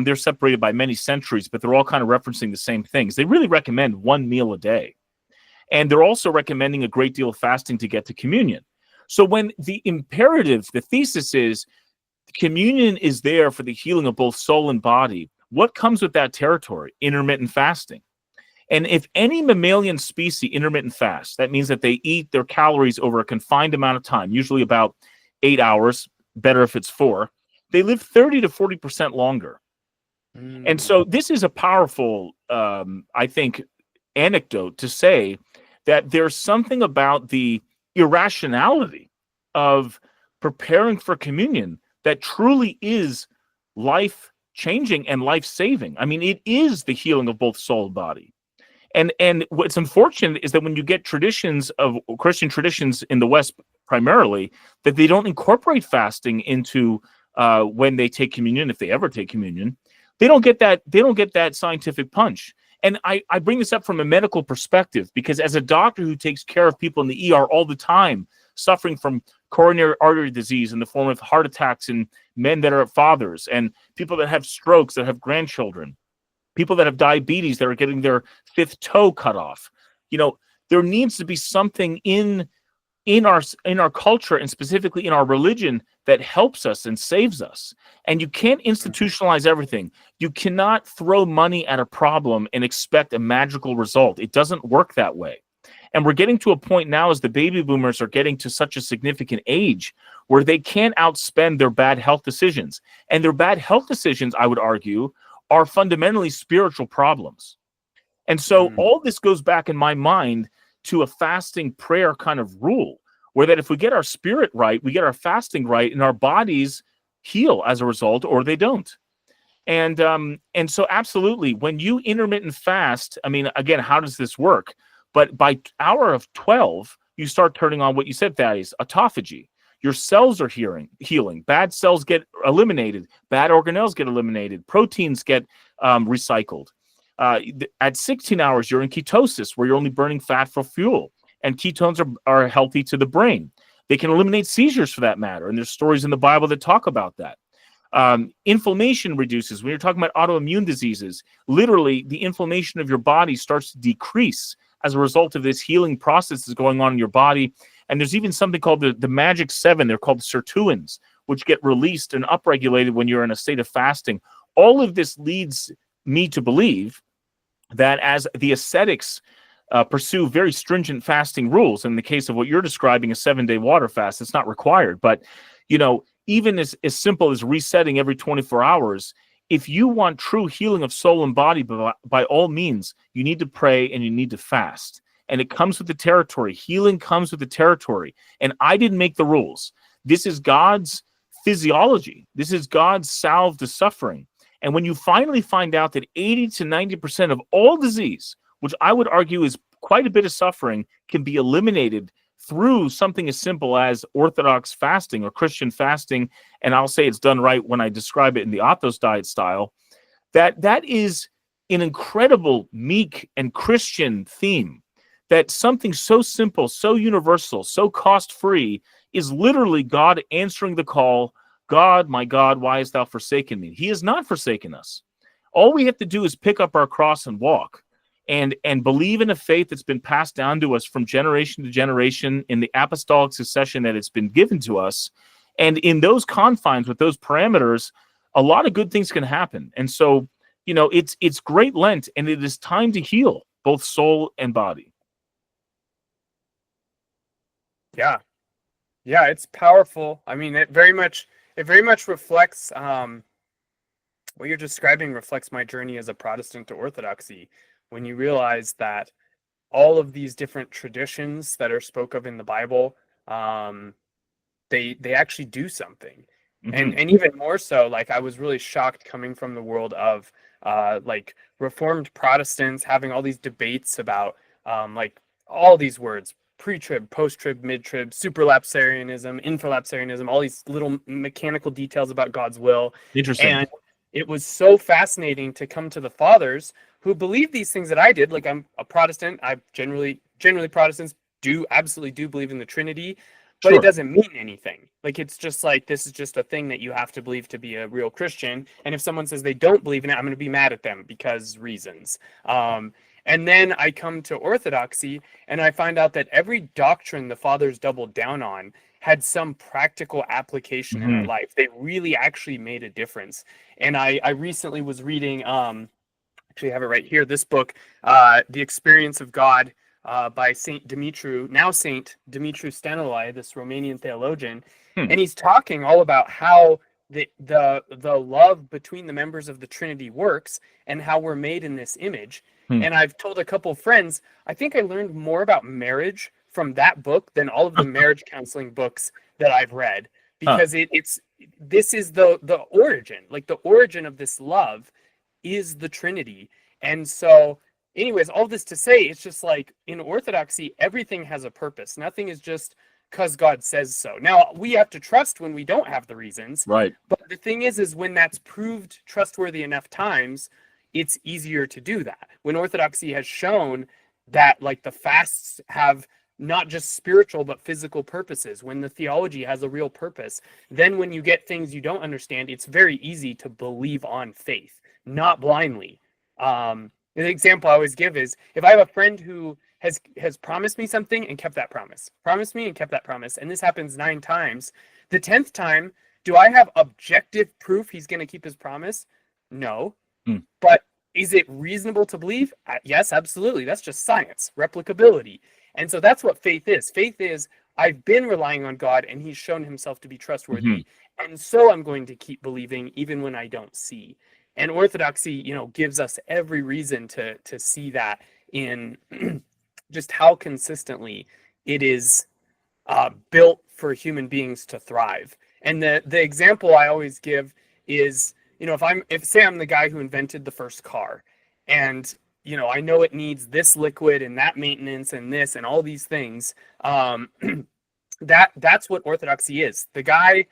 they're separated by many centuries, but they're all kind of referencing the same things. They really recommend one meal a day. And they're also recommending a great deal of fasting to get to communion. So when the imperative, the thesis is, communion is there for the healing of both soul and body, what comes with that territory? Intermittent fasting. And if any mammalian species intermittent fast, that means that they eat their calories over a confined amount of time, usually about 8 hours, better if it's 4, they live 30 to 40% longer. And so this is a powerful, I think, anecdote to say that there's something about the irrationality of preparing for communion that truly is life-changing and life-saving. I mean, it is the healing of both soul and body. And what's unfortunate is that when you get traditions of Christian traditions in the West primarily, that they don't incorporate fasting into when they take communion, if they ever take communion, they don't get that scientific punch. And I bring this up from a medical perspective because as a doctor who takes care of people in the ER all the time, suffering from coronary artery disease in the form of heart attacks in men that are fathers, and people that have strokes, that have grandchildren, people that have diabetes that are getting their 5th toe cut off. There needs to be something in our culture and specifically in our religion that helps us and saves us. And you can't institutionalize everything. You cannot throw money at a problem and expect a magical result. It doesn't work that way. And we're getting to a point now as the baby boomers are getting to such a significant age where they can't outspend their bad health decisions. And their bad health decisions, I would argue, are fundamentally spiritual problems. And so all this goes back in my mind to a fasting prayer kind of rule, where that if we get our spirit right, we get our fasting right, and our bodies heal as a result, or they don't. And so absolutely, when you intermittent fast, I mean, again, how does this work? But by hour of 12, you start turning on what you said, Thaddeus, autophagy. Your cells are healing. Bad cells get eliminated. Bad organelles get eliminated. Proteins get recycled. At 16 hours, you're in ketosis, where you're only burning fat for fuel. And ketones are healthy to the brain. They can eliminate seizures for that matter. And there's stories in the Bible that talk about that. Inflammation reduces. When you're talking about autoimmune diseases, literally the inflammation of your body starts to decrease as a result of this healing process that's going on in your body. And there's even something called the magic 7. They're called sirtuins, which get released and upregulated when you're in a state of fasting. All of this leads me to believe that as the ascetics pursue very stringent fasting rules, in the case of what you're describing, a 7-day water fast, it's not required. But, even as simple as resetting every 24 hours, if you want true healing of soul and body, by all means, you need to pray and you need to fast. And it comes with the territory. Healing comes with the territory. And I didn't make the rules. This is God's physiology. This is God's salve to suffering. And when you finally find out that 80 to 90% of all disease, which I would argue is quite a bit of suffering, can be eliminated through something as simple as Orthodox fasting or Christian fasting, and I'll say it's done right when I describe it in the Athos diet style, that is an incredible, meek, and Christian theme, that something so simple, so universal, so cost-free is literally God answering the call, God, my God, why hast thou forsaken me? He has not forsaken us. All we have to do is pick up our cross and walk. And believe in a faith that's been passed down to us from generation to generation in the apostolic succession that it's been given to us. And in those confines, with those parameters, a lot of good things can happen. And so, it's Great Lent, and it is time to heal both soul and body. Yeah, it's powerful. I mean, it very much reflects what you're describing reflects my journey as a Protestant to Orthodoxy. When you realize that all of these different traditions that are spoke of in the Bible, they actually do something. Mhm. And even more so, like, I was really shocked coming from the world of like Reformed Protestants having all these debates about like all these words: pre-trib, post-trib, mid-trib, superlapsarianism, infralapsarianism, all these little mechanical details about God's will. Interesting. And it was so fascinating to come to the fathers who believe these things that I did. Like, I'm a Protestant. I generally Protestants absolutely do believe in the Trinity, but it Sure. doesn't mean anything. Like, it's just like, this is just a thing that you have to believe to be a real Christian. And if someone says they don't believe in it, I'm going to be mad at them because reasons. And then I come to Orthodoxy and I find out that every doctrine the fathers doubled down on had some practical application in our Mhm. life. They really actually made a difference. And I recently was reading, actually I have it right here, this book, The Experience of God, by Saint Dumitru, now Saint Dumitru Stăniloae, this Romanian theologian. Hmm. And he's talking all about how the love between the members of the Trinity works and how we're made in this image. Hmm. And I've told a couple friends, I think I learned more about marriage from that book than all of the marriage counseling books that I've read, because this is the origin, like the origin of this love is the Trinity. And so, anyways, all this to say, it's just like in Orthodoxy, everything has a purpose. Nothing is just because God says so. Now, we have to trust when we don't have the reasons. Right. But the thing is when that's proved trustworthy enough times, it's easier to do that. When Orthodoxy has shown that, like, the fasts have not just spiritual but physical purposes, when the theology has a real purpose, then when you get things you don't understand, it's very easy to believe on faith, not blindly. The example I always give is, if I have a friend who has promised me something and kept that promise, promised me and kept that promise, and this happens 9 times, the 10th time, do I have objective proof he's going to keep his promise? No. Hmm. But is it reasonable to believe? Yes, absolutely. That's just science, replicability. And so that's what faith is. Faith is, I've been relying on God and he's shown himself to be trustworthy. And so I'm going to keep believing even when I don't see. And Orthodoxy, gives us every reason to see that in just how consistently it is built for human beings to thrive. And the example I always give is, if say I'm the guy who invented the first car, and I know it needs this liquid and that maintenance and this and all these things, that's what Orthodoxy is. The guy,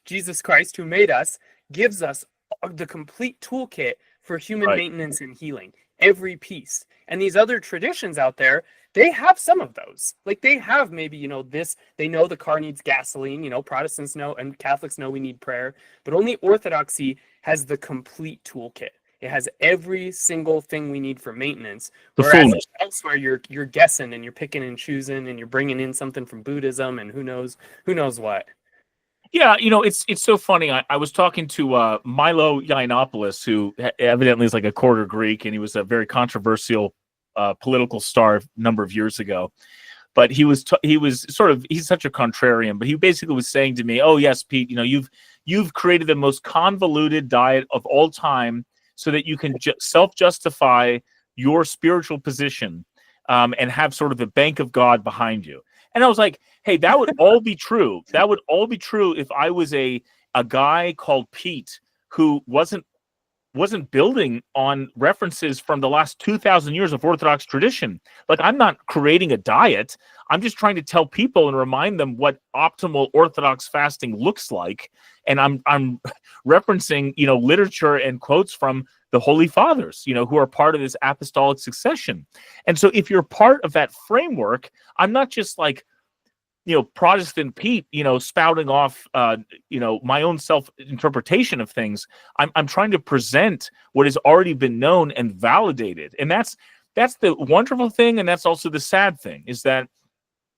Jesus Christ, who made us, gives us the complete toolkit for human maintenance and healing, every piece. And these other traditions out there, they have some of those. Like, they have maybe, this, they know the car needs gasoline, Protestants know and Catholics know we need prayer, but only Orthodoxy has the complete toolkit. It has every single thing we need for maintenance. The Whereas fullness. elsewhere, you're guessing and you're picking and choosing and you're bringing in something from Buddhism and who knows what. Yeah, it's so funny. I was talking to Milo Yiannopoulos, who evidently is like a quarter Greek, and he was a very controversial political star a number of years ago. But he's such a contrarian. But he basically was saying to me, "Oh yes, Pete, you've created the most convoluted diet of all time, so that you can self-justify your spiritual position, and have sort of a bank of God behind you." And I was like, hey, that would all be true. That would all be true if I was a guy called Pete who wasn't building on references from the last 2,000 years of Orthodox tradition. Like, I'm not creating a diet. I'm just trying to tell people and remind them what optimal Orthodox fasting looks like. And I'm referencing, literature and quotes from the Holy Fathers, who are part of this apostolic succession. And so if you're part of that framework, I'm not just like, Protestant Pete, spouting off, my own self-interpretation of things. I'm trying to present what has already been known and validated. And that's the wonderful thing. And that's also the sad thing, is that,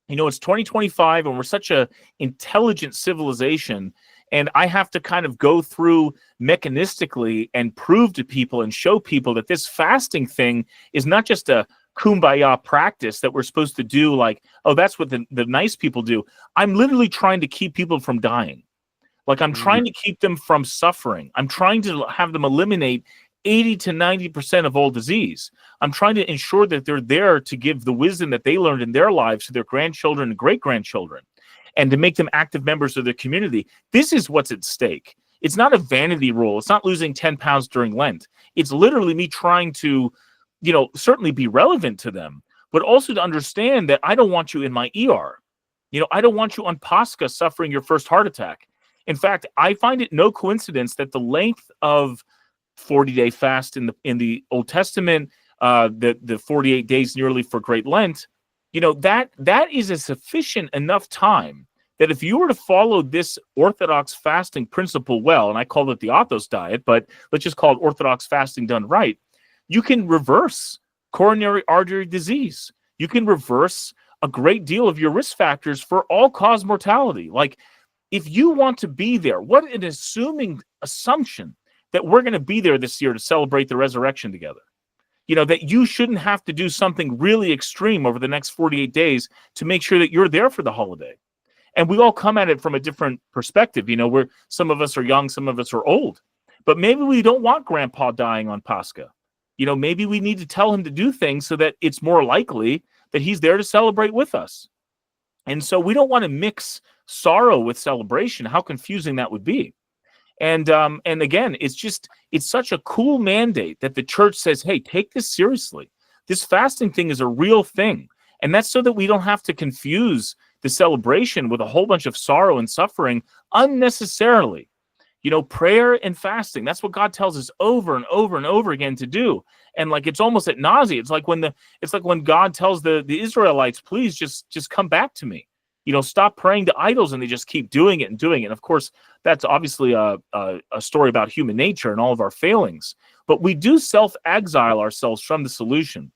it's 2025 and we're such a intelligent civilization. And I have to kind of go through mechanistically and prove to people and show people that this fasting thing is not just a kumbaya practice that we're supposed to do, like, oh, that's what the nice people do. I'm literally trying to keep people from dying. Like, I'm trying to keep them from suffering. I'm trying to have them eliminate 80 to 90% of all disease. I'm trying to ensure that they're there to give the wisdom that they learned in their lives to their grandchildren and great-grandchildren, and to make them active members of their community. This is what's at stake. It's not a vanity rule. It's not losing 10 pounds during Lent. It's literally me trying to, certainly be relevant to them, but also to understand that I don't want you in my ER. I don't want you on Pascha suffering your first heart attack. In fact, I find it no coincidence that the length of 40-day fast in the Old Testament, the 48 days nearly for Great Lent, that is a sufficient enough time that if you were to follow this Orthodox fasting principle well, and I call it the Athos diet, but let's just call it Orthodox fasting done right, you can reverse coronary artery disease. You can reverse a great deal of your risk factors for all-cause mortality. Like, if you want to be there, what an assumption that we're going to be there this year to celebrate the resurrection together. That you shouldn't have to do something really extreme over the next 48 days to make sure that you're there for the holiday. And we all come at it from a different perspective. Where some of us are young, some of us are old. But maybe we don't want Grandpa dying on Pascha. Maybe we need to tell him to do things so that it's more likely that he's there to celebrate with us. And so we don't want to mix sorrow with celebration. How confusing that would be. And again, it's such a cool mandate that the church says, hey, take this seriously. This fasting thing is a real thing. And that's so that we don't have to confuse the celebration with a whole bunch of sorrow and suffering unnecessarily. Prayer and fasting, that's what God tells us over and over and over again to do. And like, it's almost at nausea. It's like when God tells the Israelites, please just come back to me. Stop praying to idols, and they just keep doing it and doing it. And of course, that's obviously a story about human nature and all of our failings. But we do self-exile ourselves from the solution.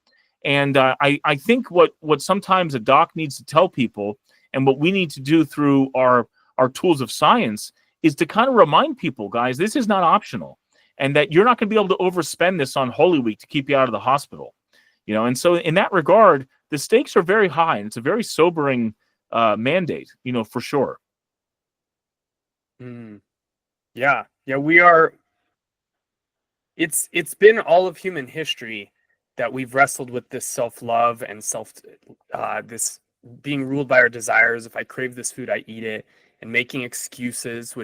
And I think what sometimes a doc needs to tell people, and what we need to do through our tools of science, is to kind of remind people, guys, this is not optional, and that you're not going to be able to overspend this on Holy Week to keep you out of the hospital. And so in that regard, the stakes are very high, and it's a very sobering mandate, for sure. Yeah, we are. It's been all of human history that we've wrestled with this self-love and this being ruled by our desires. If I crave this food, I eat it, and making excuses,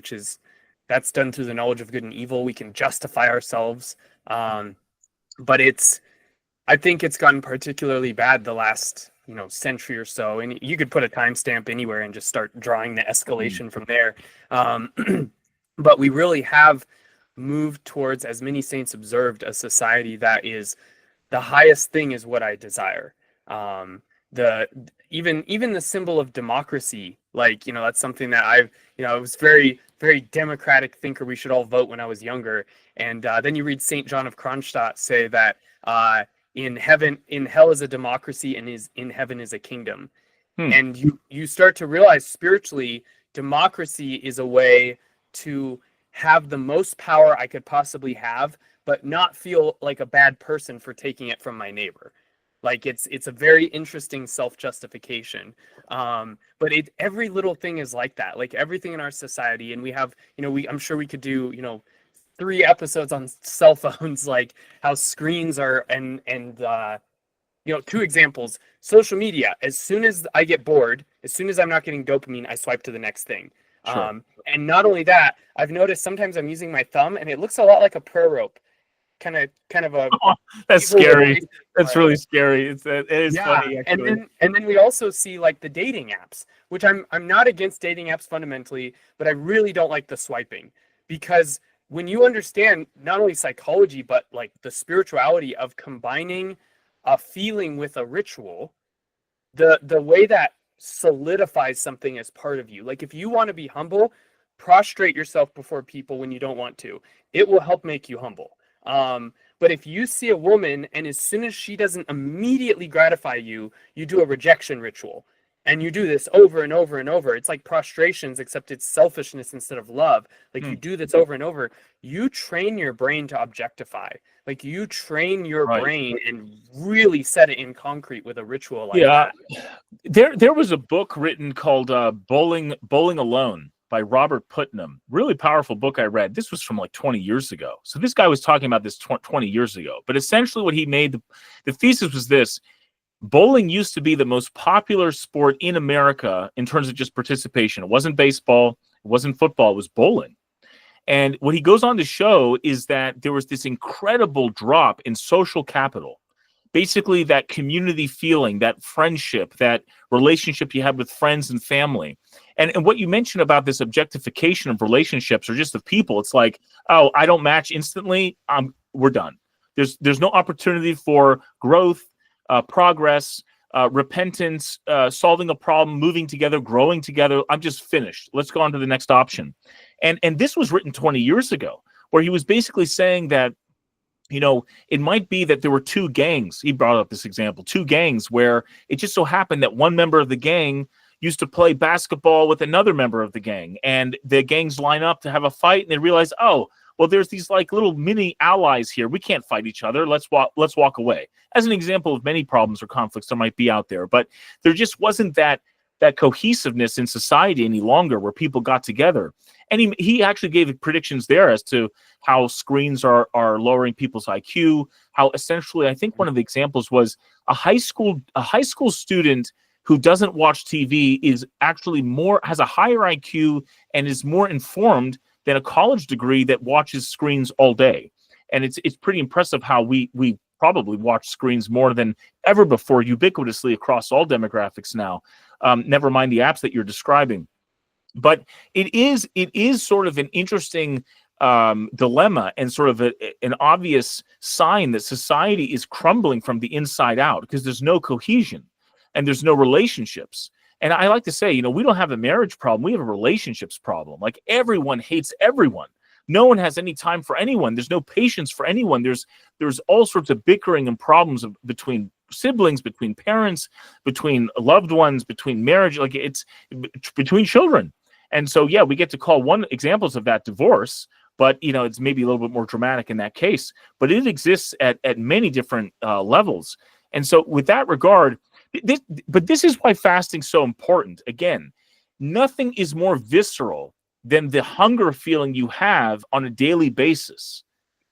that's done through the knowledge of good and evil. We can justify ourselves, but I think it's gotten particularly bad the last century or so, and you could put a timestamp anywhere and just start drawing the escalation from there. But we really have moved towards, as many saints observed, a society that is the highest thing is what I desire. Even the symbol of democracy, that's something that I was very, very democratic thinker. We should all vote when I was younger. And then you read St. John of Kronstadt say that in hell is a democracy, and in heaven is a kingdom. And you start to realize spiritually, democracy is a way to have the most power I could possibly have, but not feel like a bad person for taking it from my neighbor. Like it's a very interesting self-justification. But every little thing is like that, like everything in our society. And we have, I'm sure we could do, 3 episodes on cell phones, like how screens are, and 2 examples. Social media, as soon as I get bored, as soon as I'm not getting dopamine, I swipe to the next thing. Sure. And not only that, I've noticed sometimes I'm using my thumb and it looks a lot like a prayer rope. Kind of a that's scary. That's really scary. It is funny, actually. And then we also see like the dating apps, which I'm not against dating apps fundamentally, but I really don't like the swiping, because when you understand not only psychology but like the spirituality of combining a feeling with a ritual, the way that solidifies something as part of you. Like if you want to be humble, prostrate yourself before people when you don't want to. It will help make you humble. But if you see a woman and as soon as she doesn't immediately gratify you, you do a rejection ritual, and you do this over and over and over. It's like prostrations, except it's selfishness instead of love. Like you do this over and over. You train your brain to objectify. Like you train your brain and really set it in concrete with a ritual like that. There was a book written called Bowling Alone. by Robert Putnam. Really powerful book I read. This was from like 20 years ago. So this guy was talking about this 20 years ago. But essentially what he made, the thesis was this: bowling used to be the most popular sport in America in terms of just participation. It wasn't baseball, it wasn't football, it was bowling. And what he goes on to show is that there was this incredible drop in social capital. Basically, that community feeling, that friendship, that relationship you have with friends and family. And what you mentioned about this objectification of relationships or just of people, it's like, oh, I don't match instantly, we're done. There's no opportunity for growth, progress, repentance, solving a problem, moving together, growing together. I'm just finished. Let's go on to the next option. And this was written 20 years ago, where he was basically saying that, it might be that there were two gangs. He brought up this example, two gangs where it just so happened that one member of the gang used to play basketball with another member of the gang, and the gangs line up to have a fight, and they realize, oh, well, there's these like little mini allies here. We can't fight each other. Let's walk away. As an example of many problems or conflicts there might be out there, but there just wasn't that cohesiveness in society any longer where people got together. And he actually gave predictions there as to how screens are lowering people's IQ, how essentially, I think one of the examples was a high school student who doesn't watch TV is actually has a higher IQ and is more informed than a college degree that watches screens all day. And it's pretty impressive how we probably watch screens more than ever before, ubiquitously across all demographics now. Never mind the apps that you're describing. But it is sort of an interesting dilemma and sort of an obvious sign that society is crumbling from the inside out because there's no cohesion and there's no relationships. And I like to say, we don't have a marriage problem. We have a relationships problem. Like, everyone hates everyone. No one has any time for anyone. There's no patience for anyone. There's all sorts of bickering and problems between siblings, between parents, between loved ones, between marriage. Like, it's between children. And so, yeah, we get to call one examples of that divorce, but, it's maybe a little bit more dramatic in that case. But it exists at many different levels. And so with that regard, this is why fasting's so important. Again, nothing is more visceral than the hunger feeling you have on a daily basis.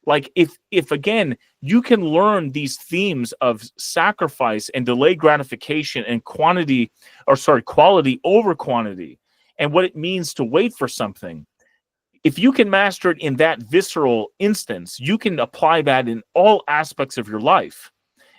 Like, if again, you can learn these themes of sacrifice and delayed gratification and quality over quantity, and what it means to wait for something, if you can master it in that visceral instance, you can apply that in all aspects of your life.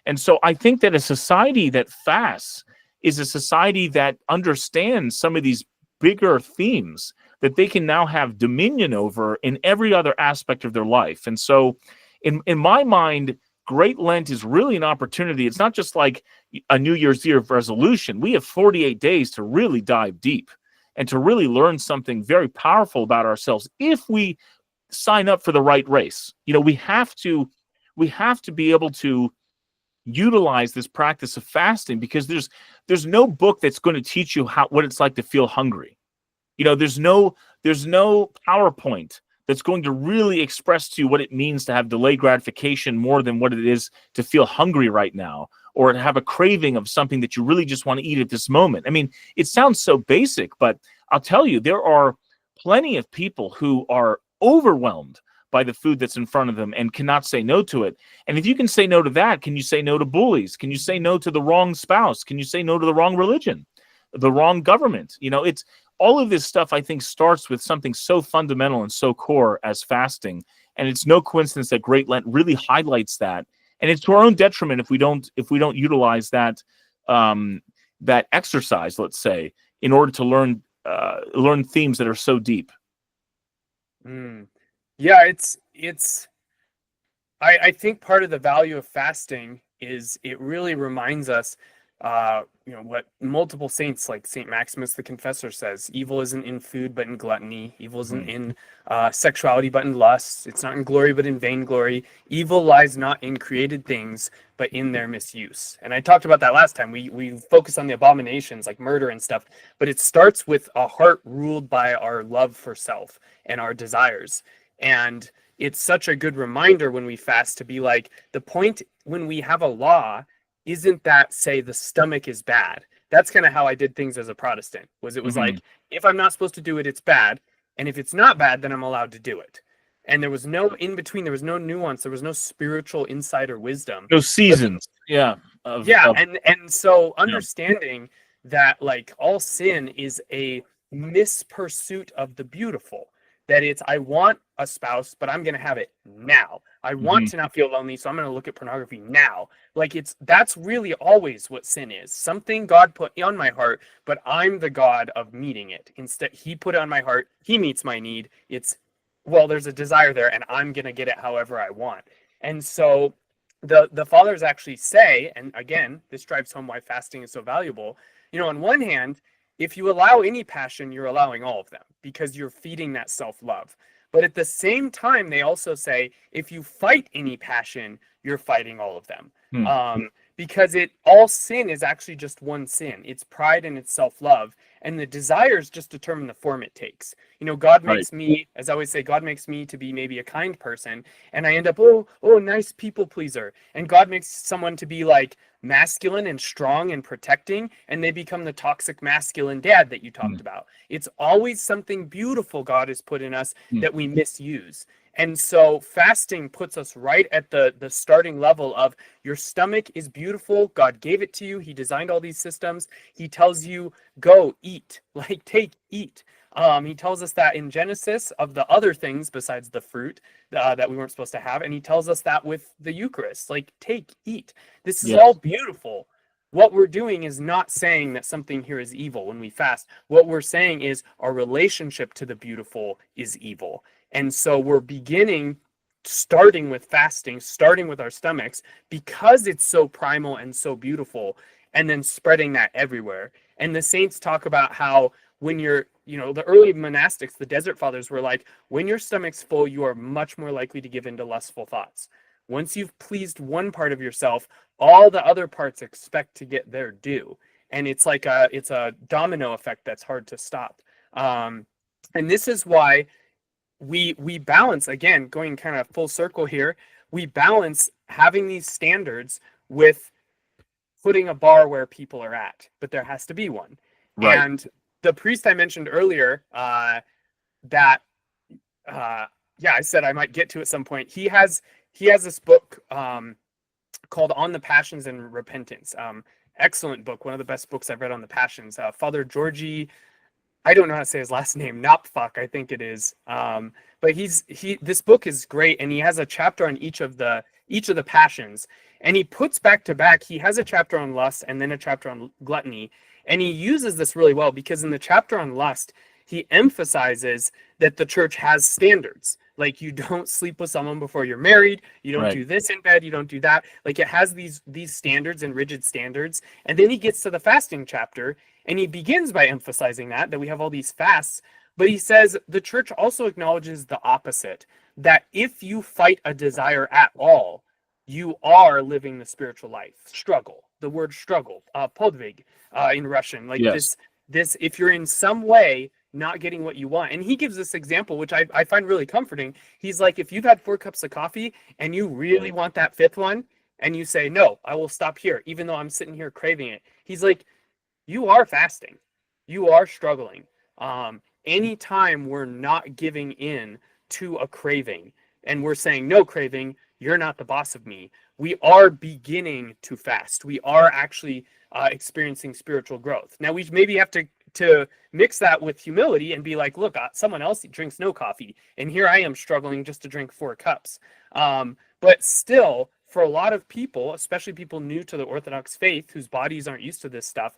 And so I think that a society that fasts is a society that understands some of these bigger themes that they can now have dominion over in every other aspect of their life. And so in my mind, Great Lent is really an opportunity. It's not just like a New Year's Eve resolution. We have 48 days to really dive deep and to really learn something very powerful about ourselves if we sign up for the right race. We have to be able to utilize this practice of fasting, because there's no book that's going to teach you what it's like to feel hungry. There's no PowerPoint that's going to really express to you what it means to have delayed gratification more than what it is to feel hungry right now, or to have a craving of something that you really just want to eat at this moment. I mean, it sounds so basic, but I'll tell you, there are plenty of people who are overwhelmed by the food that's in front of them and cannot say no to it. And if you can say no to that, can you say no to bullies? Can you say no to the wrong spouse? Can you say no to the wrong religion, the wrong government? It's all of this stuff, I think, starts with something so fundamental and so core as fasting. And it's no coincidence that Great Lent really highlights that. And it's to our own detriment if we don't utilize that that exercise, let's say, in order to learn themes that are so deep. Yeah, I think part of the value of fasting is it really reminds us, what multiple saints like Saint Maximus the Confessor says: evil isn't in food but in gluttony. Evil isn't in sexuality but in lust. It's not in glory but in vainglory. Evil lies not in created things but in their misuse. And I talked about that last time. We focus on the abominations like murder and stuff, but it starts with a heart ruled by our love for self and our desires. And it's such a good reminder when we fast to be like, the point when we have a law isn't that, say, the stomach is bad. that's kind of how I did things as a Protestant. It was like, if I'm not supposed to do it, it's bad, and if it's not bad, then I'm allowed to do it. And there was no in between. There was no nuance. There was no spiritual insight or wisdom. Those seasons, and so understanding that like all sin is a mispursuit of the beautiful. That it's, I want a spouse, but I'm going to have it now. I want to not feel lonely, so I'm going to look at pornography now. Like that's really always what sin is. Something God put on my heart, but I'm the God of meeting it. Instead, he put it on my heart. He meets my need. There's a desire there, and I'm going to get it however I want. And so the fathers actually say, and again, this drives home why fasting is so valuable. On one hand, if you allow any passion, you're allowing all of them because you're feeding that self-love. But at the same time, they also say, if you fight any passion, you're fighting all of them. Because all sin is actually just one sin. It's pride and it's self-love. And the desires just determine the form it takes. God makes me, as I always say, God makes me to be maybe a kind person. And I end up, nice people pleaser. And God makes someone to be like masculine and strong and protecting. And they become the toxic masculine dad that you talked about. It's always something beautiful God has put in us that we misuse. And so fasting puts us right at the starting level of your stomach is beautiful. God gave it to you. He designed all these systems. He tells you, go eat, eat. He tells us that in Genesis of the other things besides the fruit that we weren't supposed to have. And he tells us that with the Eucharist, take, eat. This is all beautiful. What we're doing is not saying that something here is evil when we fast. What we're saying is our relationship to the beautiful is evil. And so we're starting with fasting, starting with our stomachs, because it's so primal and so beautiful, and then spreading that everywhere. And the saints talk about how when you're, the early monastics, the desert fathers were like, when your stomach's full, you are much more likely to give into lustful thoughts. Once you've pleased one part of yourself, all the other parts expect to get their due. And it's like it's a domino effect that's hard to stop. And this is why we balance, again, going kind of full circle here, we balance having these standards with putting a bar where people are at, but there has to be one. Right. And the priest I mentioned earlier, I said I might get to at some point. He has this book called On the Passions and Repentance. Excellent book, one of the best books I've read on the Passions. Father Georgi, I don't know how to say his last name, Knopfach, I think it is. But this book is great, and he has a chapter on each of the passions, and he puts back to back. He has a chapter on lust and then a chapter on gluttony, and he uses this really well because in the chapter on lust, he emphasizes that the church has standards. Like, you don't sleep with someone before you're married. You don't do this in bed. You don't do that. Like, it has these standards and rigid standards. And then he gets to the fasting chapter, and he begins by emphasizing that we have all these fasts. But he says the church also acknowledges the opposite, that if you fight a desire at all, you are living the spiritual life. Struggle. The word struggle, podvig in Russian. Like this, if you're in some way not getting what you want. And he gives this example, which I find really comforting. He's like, if you've had 4 cups of coffee and you really want that 5th one, and you say, no, I will stop here, even though I'm sitting here craving it. He's like, you are fasting. You are struggling. Anytime we're not giving in to a craving and we're saying, no craving, you're not the boss of me, we are beginning to fast. We are actually experiencing spiritual growth. Now, we maybe have to mix that with humility and be like, look, someone else drinks no coffee, and here I am struggling just to drink 4 cups. But still, for a lot of people, especially people new to the Orthodox faith whose bodies aren't used to this stuff,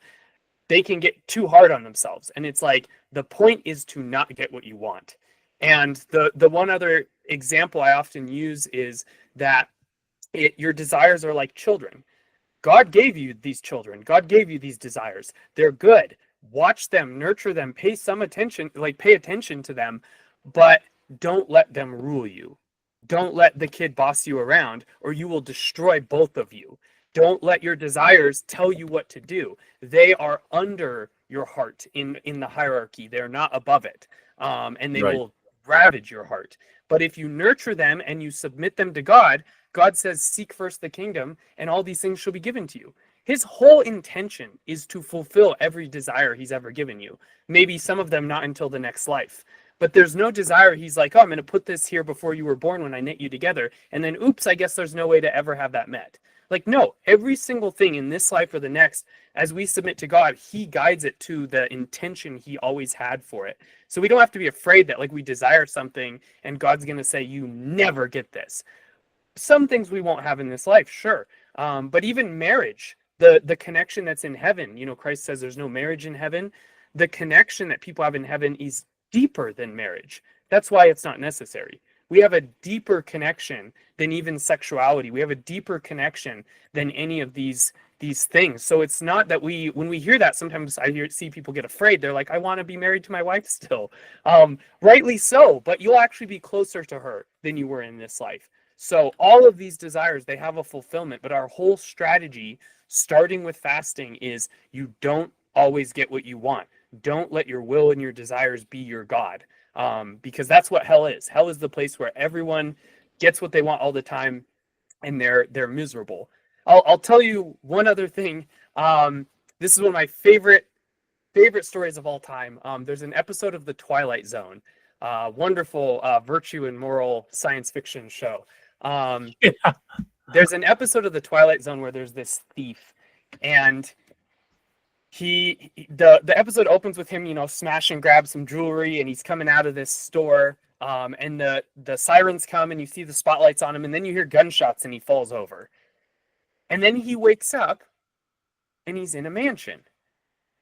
they can get too hard on themselves. And it's like, the point is to not get what you want. And the one other example I often use is that your desires are like children. God gave you these children. God gave you these desires. They're good. Watch them, nurture them, pay attention to them, but don't let them rule you. Don't let the kid boss you around, or you will destroy both of you. Don't let your desires tell you what to do. They are under your heart in the hierarchy. They're not above it. And they will ravage your heart. But if you nurture them and you submit them to God, God says, seek first the kingdom, and all these things shall be given to you. his whole intention is to fulfill every desire he's ever given you. Maybe some of them not until the next life. But there's no desire. He's like, oh, I'm going to put this here before you were born when I knit you together. And then, oops, I guess there's no way to ever have that met. Like, no, every single thing in this life or the next, as we submit to God, he guides it to the intention he always had for it. So we don't have to be afraid that, like, we desire something and God's going to say, you never get this. Some things we won't have in this life, sure. But even marriage, the connection that's in heaven, you know, Christ says there's no marriage in heaven. The connection that people have in heaven is deeper than marriage. That's why it's not necessary. We have a deeper connection than even sexuality. We have a deeper connection than any of these things. So it's not that when we hear that, sometimes see people get afraid. They're like, I want to be married to my wife still. Rightly so, but you'll actually be closer to her than you were in this life. So all of these desires, they have a fulfillment, but our whole strategy, starting with fasting, is you don't always get what you want. Don't let your will and your desires be your God, because that's what hell is. Hell is the place where everyone gets what they want all the time, and they're miserable. I'll tell you one other thing. This is one of my favorite stories of all time. There's an episode of The Twilight Zone, wonderful virtue and moral science fiction show. There's an episode of The Twilight Zone where there's this thief, and the episode opens with him, you know, smash and grab some jewelry, and he's coming out of this store, and the sirens come, and you see the spotlights on him, and then you hear gunshots, and he falls over. And then he wakes up, and he's in a mansion.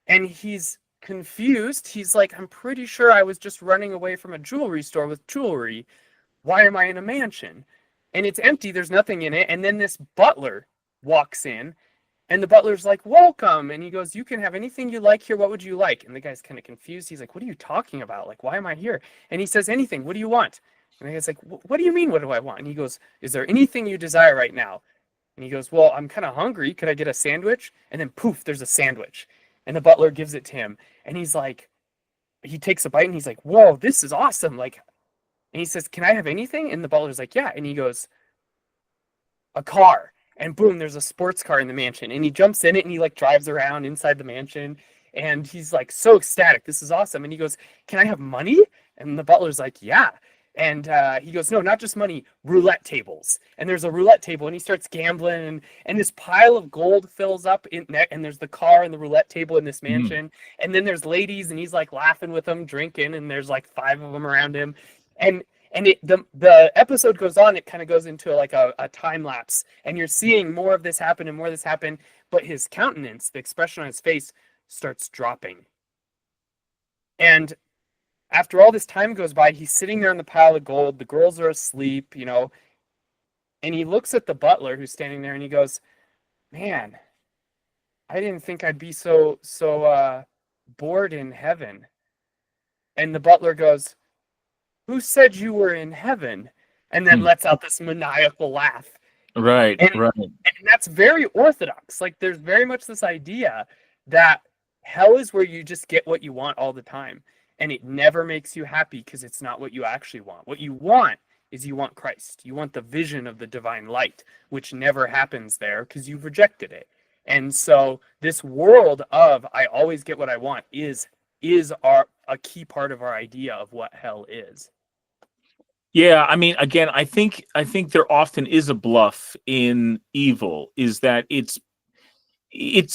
And he's confused. He's like, I'm pretty sure I was just running away from a jewelry store with jewelry. Why am I in a mansion? And it's empty. There's nothing in it. And then this butler walks in. And the butler's like, welcome. And he goes, you can have anything you like here. What would you like? And the guy's kind of confused. He's like, what are you talking about? Like, why am I here? And he says, anything. What do you want? And the guy's like, what do you mean, what do I want? And he goes, is there anything you desire right now? And he goes, well, I'm kind of hungry. Could I get a sandwich? And then poof, there's a sandwich. And the butler gives it to him. And he's like, he takes a bite and he's like, whoa, this is awesome. Like, and he says, can I have anything? And the butler's like, yeah. And he goes, a car. And boom, there's a sports car in the mansion. And he jumps in it and he like drives around inside the mansion. And he's like so ecstatic. This is awesome. And he goes, can I have money? And the butler's like, yeah. And he goes, no, not just money, roulette tables. And there's a roulette table and he starts gambling and this pile of gold fills up and there's the car and the roulette table in this mansion. And then there's ladies and he's like laughing with them, drinking, and there's like 5 of them around him. And the episode goes on, it kind of goes into like a time lapse, and you're seeing more of this happen and more of this happen, but his countenance, the expression on his face starts dropping. And after all this time goes by, he's sitting there in the pile of gold, the girls are asleep, you know, and he looks at the butler who's standing there and he goes, man, I didn't think I'd be so bored in heaven. And the butler goes, who said you were in heaven? And then lets out this maniacal laugh. Right. And that's very orthodox. Like, there's very much this idea that hell is where you just get what you want all the time. And it never makes you happy because it's not what you actually want. What you want is you want Christ. You want the vision of the divine light, which never happens there because you've rejected it. And so this world of I always get what I want is a key part of our idea of what hell is. Yeah, I mean, again, I think there often is a bluff in evil, is that it's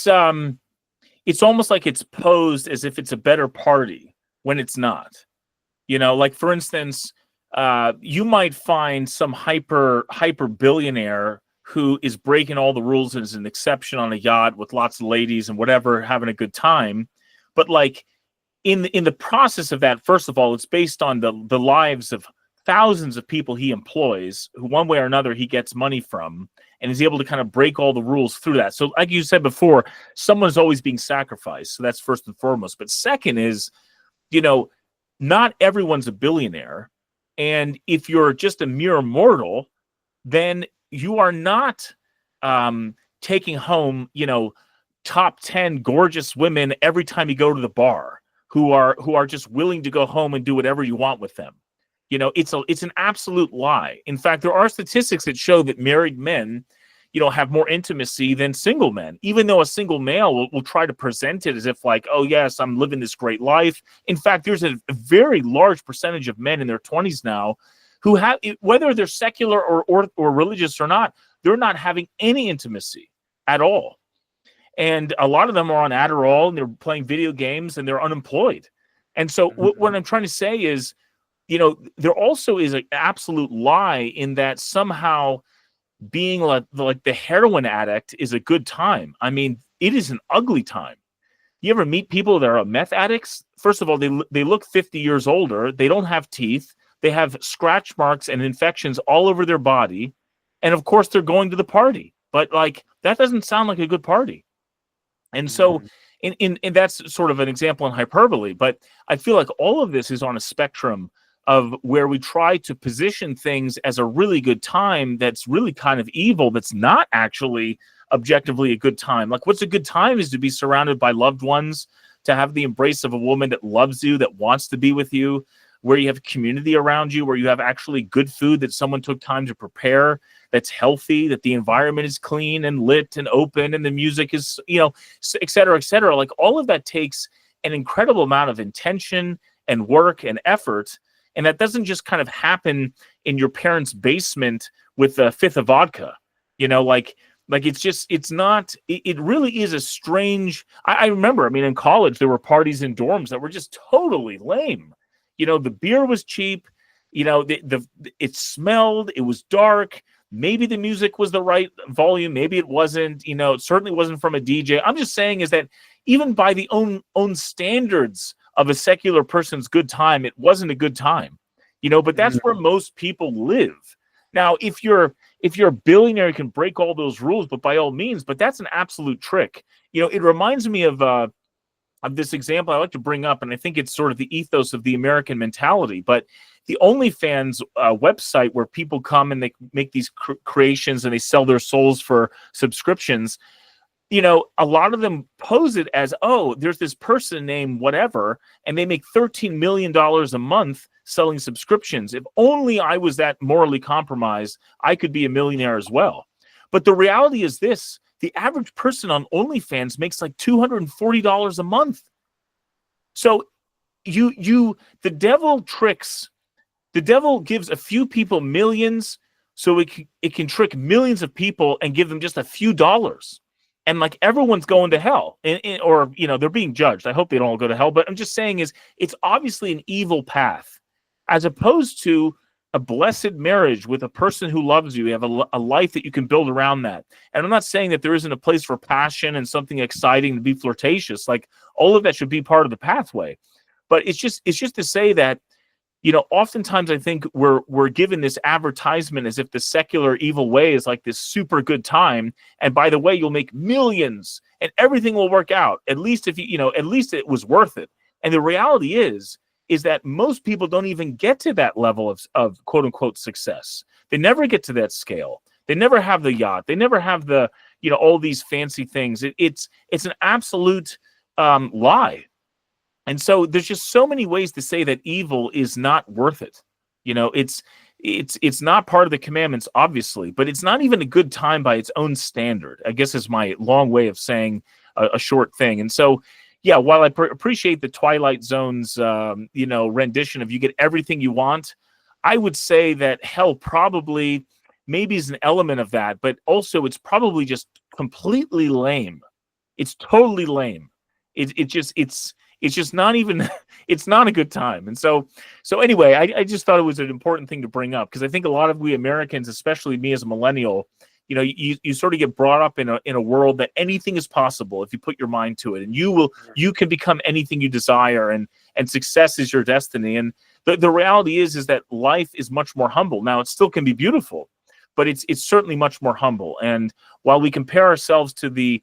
almost like it's posed as if it's a better party when it's not. You know, like for instance, you might find some hyper billionaire who is breaking all the rules and is an exception on a yacht with lots of ladies and whatever, having a good time. But like in the process of that, first of all, it's based on the lives of thousands of people he employs, who one way or another he gets money from, and is able to kind of break all the rules through that. So like you said before, someone's always being sacrificed. So that's first and foremost. But second is, you know, not everyone's a billionaire. And if you're just a mere mortal, then you are not taking home, you know, top 10 gorgeous women every time you go to the bar who are just willing to go home and do whatever you want with them. You know, it's an absolute lie. In fact, there are statistics that show that married men, have more intimacy than single men, even though a single male will try to present it as if like, oh yes, I'm living this great life. In fact, there's a very large percentage of men in their 20s now who have, whether they're secular or religious or not, they're not having any intimacy at all. And a lot of them are on Adderall and they're playing video games and they're unemployed. And so what I'm trying to say is, there also is an absolute lie in that somehow being like the heroin addict is a good time. I mean, it is an ugly time. You ever meet people that are meth addicts? First of all, they look 50 years older. They don't have teeth. They have scratch marks and infections all over their body. And of course, they're going to the party. But like, that doesn't sound like a good party. And so and that's sort of an example in hyperbole. But I feel like all of this is on a spectrum of where we try to position things as a really good time that's really kind of evil, that's not actually objectively a good time. Like, what's a good time is to be surrounded by loved ones, to have the embrace of a woman that loves you, that wants to be with you, where you have community around you, where you have actually good food that someone took time to prepare, that's healthy, that the environment is clean and lit and open, and the music is, et cetera, et cetera. Like, all of that takes an incredible amount of intention and work and effort. And that doesn't just kind of happen in your parents' basement with a fifth of vodka, like it really is a strange, I remember, in college, there were parties in dorms that were just totally lame. The beer was cheap, it smelled, it was dark. Maybe the music was the right volume. Maybe it wasn't, it certainly wasn't from a DJ. I'm just saying is that even by the own standards of a secular person's good time, it wasn't a good time, but that's where most people live. Now, if you're a billionaire, you can break all those rules, but by all means, but that's an absolute trick. It reminds me of this example I like to bring up, and I think it's sort of the ethos of the American mentality, but the OnlyFans website where people come and they make these creations and they sell their souls for subscriptions. A lot of them pose it as, oh, there's this person named whatever, and they make $13 million a month selling subscriptions. If only I was that morally compromised, I could be a millionaire as well. But the reality is this: the average person on OnlyFans makes like $240 a month. So the devil gives a few people millions so it can trick millions of people and give them just a few dollars. And like, everyone's going to hell, or they're being judged. I hope they don't all go to hell, but I'm just saying is it's obviously an evil path, as opposed to a blessed marriage with a person who loves you. You have a life that you can build around that. And I'm not saying that there isn't a place for passion and something exciting to be flirtatious. Like, all of that should be part of the pathway. But it's just to say that, oftentimes I think we're given this advertisement as if the secular evil way is like this super good time. And by the way, you'll make millions and everything will work out. At least if at least it was worth it. And the reality is that most people don't even get to that level of quote unquote success. They never get to that scale. They never have the yacht. They never have the, all these fancy things. It's an absolute lie. And so there's just so many ways to say that evil is not worth it. It's not part of the commandments, obviously, but it's not even a good time by its own standard, I guess, is my long way of saying a short thing. And so, yeah, while I appreciate the Twilight Zone's, rendition of you get everything you want, I would say that hell probably maybe is an element of that, but also it's probably just completely lame. It's totally lame. It's just not even, it's not a good time. And so anyway, I just thought it was an important thing to bring up, because I think a lot of we Americans, especially me as a millennial, you sort of get brought up in a world that anything is possible if you put your mind to it, and you can become anything you desire, and success is your destiny. And the reality is that life is much more humble. Now, it still can be beautiful, but it's certainly much more humble. And while we compare ourselves to the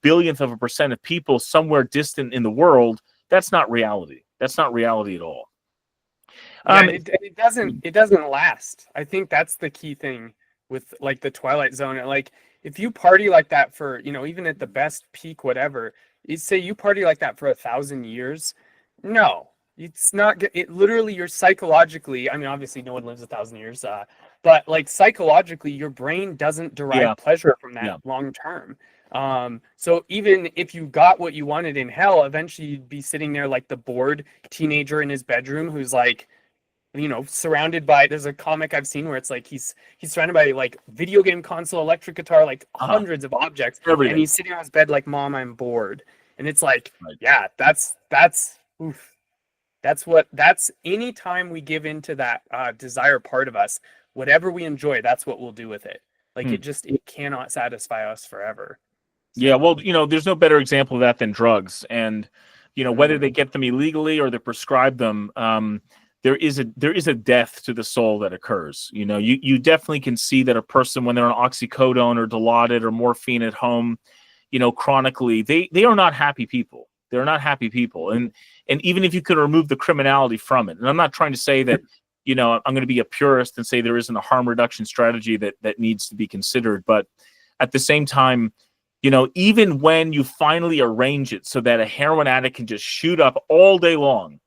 billionth of a percent of people somewhere distant in the world, that's not reality. That's not reality at all. It doesn't last. I think that's the key thing with like the Twilight Zone. Like, if you party like that for, even at the best peak, whatever, you say you party like that for 1,000 years. No, It's not good. It literally, you're psychologically, I mean, obviously no one lives 1,000 years, but like psychologically, your brain doesn't Yeah. derive pleasure from that Yeah. long term. So even if you got what you wanted in hell, eventually you'd be sitting there like the bored teenager in his bedroom who's like, surrounded by, there's a comic I've seen where it's like he's surrounded by like video game console, electric guitar, like Uh-huh. hundreds of objects, and Everything. he's sitting on his bed like, Mom, I'm bored. And it's like, Right. yeah, that's oof. That's any time we give into that desire part of us, whatever we enjoy, that's what we'll do with it. Like Hmm. it cannot satisfy us forever. Yeah, well, there's no better example of that than drugs. And, whether they get them illegally or they prescribe them, there is a death to the soul that occurs. You definitely can see that a person, when they're on oxycodone or Dilaudid or morphine at home, chronically, they are not happy people. They're not happy people. And even if you could remove the criminality from it, and I'm not trying to say that, I'm going to be a purist and say there isn't a harm reduction strategy that needs to be considered. But at the same time, even when you finally arrange it so that a heroin addict can just shoot up all day long,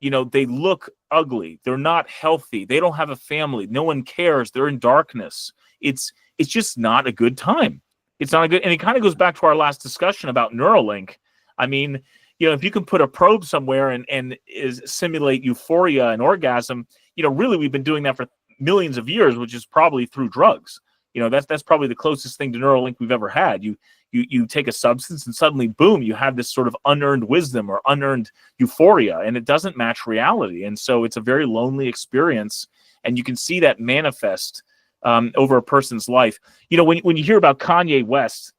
they look ugly. They're not healthy. They don't have a family. No one cares. They're in darkness. It's just not a good time. It's not a good, and it kind of goes back to our last discussion about Neuralink. I mean, if you can put a probe somewhere and simulate euphoria and orgasm, really we've been doing that for millions of years, which is probably through drugs. That's probably the closest thing to Neuralink we've ever had. You take a substance and suddenly, boom, you have this sort of unearned wisdom or unearned euphoria, and it doesn't match reality. And so it's a very lonely experience, and you can see that manifest over a person's life. When you hear about Kanye West,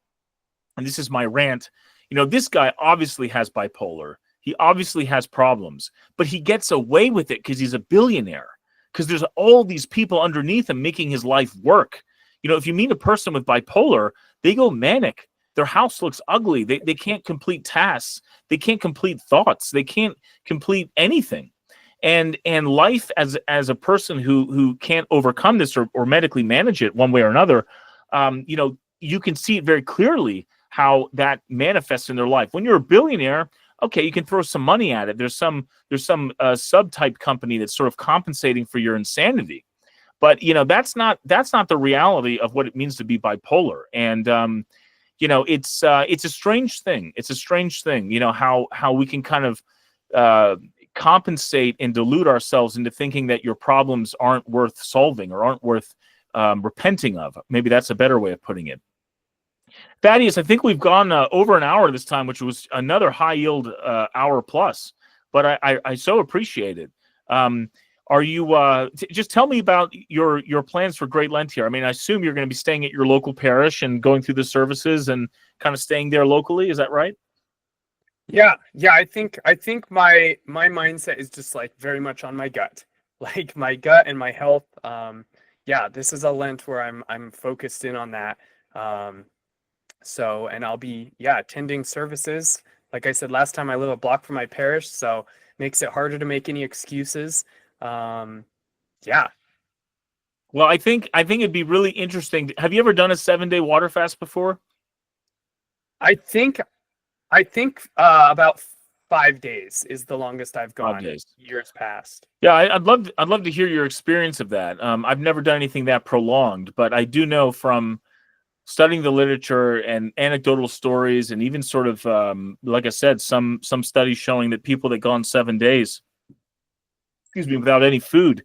and this is my rant, this guy obviously has bipolar. He obviously has problems, but he gets away with it because he's a billionaire, because there's all these people underneath him making his life work. If you meet a person with bipolar, they go manic. Their house looks ugly. They can't complete tasks. They can't complete thoughts. They can't complete anything. And life as a person who can't overcome this or medically manage it one way or another, you can see it very clearly how that manifests in their life. When you're a billionaire, okay, you can throw some money at it. There's some subtype company that's sort of compensating for your insanity. But that's not the reality of what it means to be bipolar. And it's a strange thing. It's a strange thing. How we can kind of compensate and delude ourselves into thinking that your problems aren't worth solving or aren't worth repenting of. Maybe that's a better way of putting it. Thaddeus, I think we've gone over an hour this time, which was another high yield hour plus. But I so appreciate it. Are you just tell me about your plans for Great Lent here? I mean, I assume you're going to be staying at your local parish and going through the services and kind of staying there locally. Is that right? Yeah. I think my mindset is just like very much on my gut, like my gut and my health. Yeah, this is a Lent where I'm focused in on that. So, and I'll be attending services. Like I said last time, I live a block from my parish, so makes it harder to make any excuses. Yeah. Well, I think it'd be really interesting. Have you ever done a 7-day water fast before? I think about 5 days is the longest I've gone. 5 days. Years past. Yeah, I'd love to hear your experience of that. I've never done anything that prolonged, but I do know from studying the literature and anecdotal stories, and even sort of like I said, some studies showing that people that gone 7 days, without any food,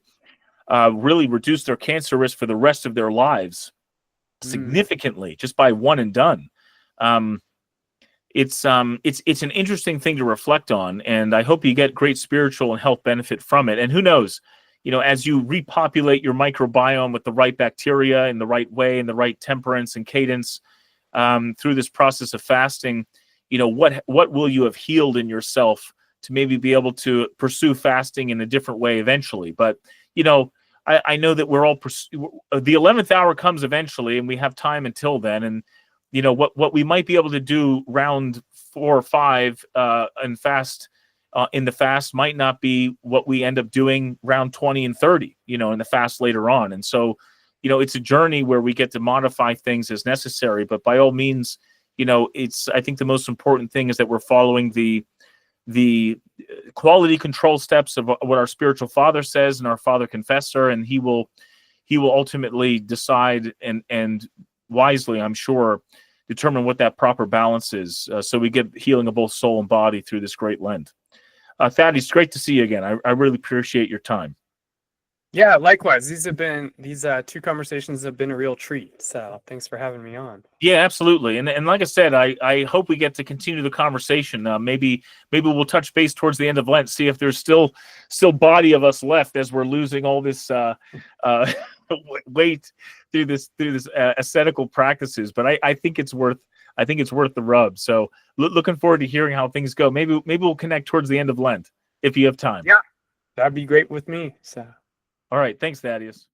really reduce their cancer risk for the rest of their lives significantly, just by one and done. It's an interesting thing to reflect on, and I hope you get great spiritual and health benefit from it. And who knows, as you repopulate your microbiome with the right bacteria in the right way, and the right temperance and cadence through this process of fasting, what will you have healed in yourself to maybe be able to pursue fasting in a different way eventually. But I know that we're all the 11th hour comes eventually, and we have time until then. And what we might be able to do round 4 or 5 and fast in the fast might not be what we end up doing round 20 and 30, in the fast later on. And so, it's a journey where we get to modify things as necessary. But by all means, I think the most important thing is that we're following the the quality control steps of what our spiritual father says and our father confessor, and he will ultimately decide and wisely, I'm sure, determine what that proper balance is, so we get healing of both soul and body through this Great Lent. Thaddeus, great to see you again. I really appreciate your time. Yeah, likewise. These 2 conversations have been a real treat. So thanks for having me on. Yeah, absolutely. And like I said, I hope we get to continue the conversation. Maybe we'll touch base towards the end of Lent, see if there's still body of us left as we're losing all this weight through this ascetical practices. But I think it's worth the rub. So looking forward to hearing how things go. Maybe we'll connect towards the end of Lent if you have time. Yeah, that'd be great with me. So. All right. Thanks, Thaddeus.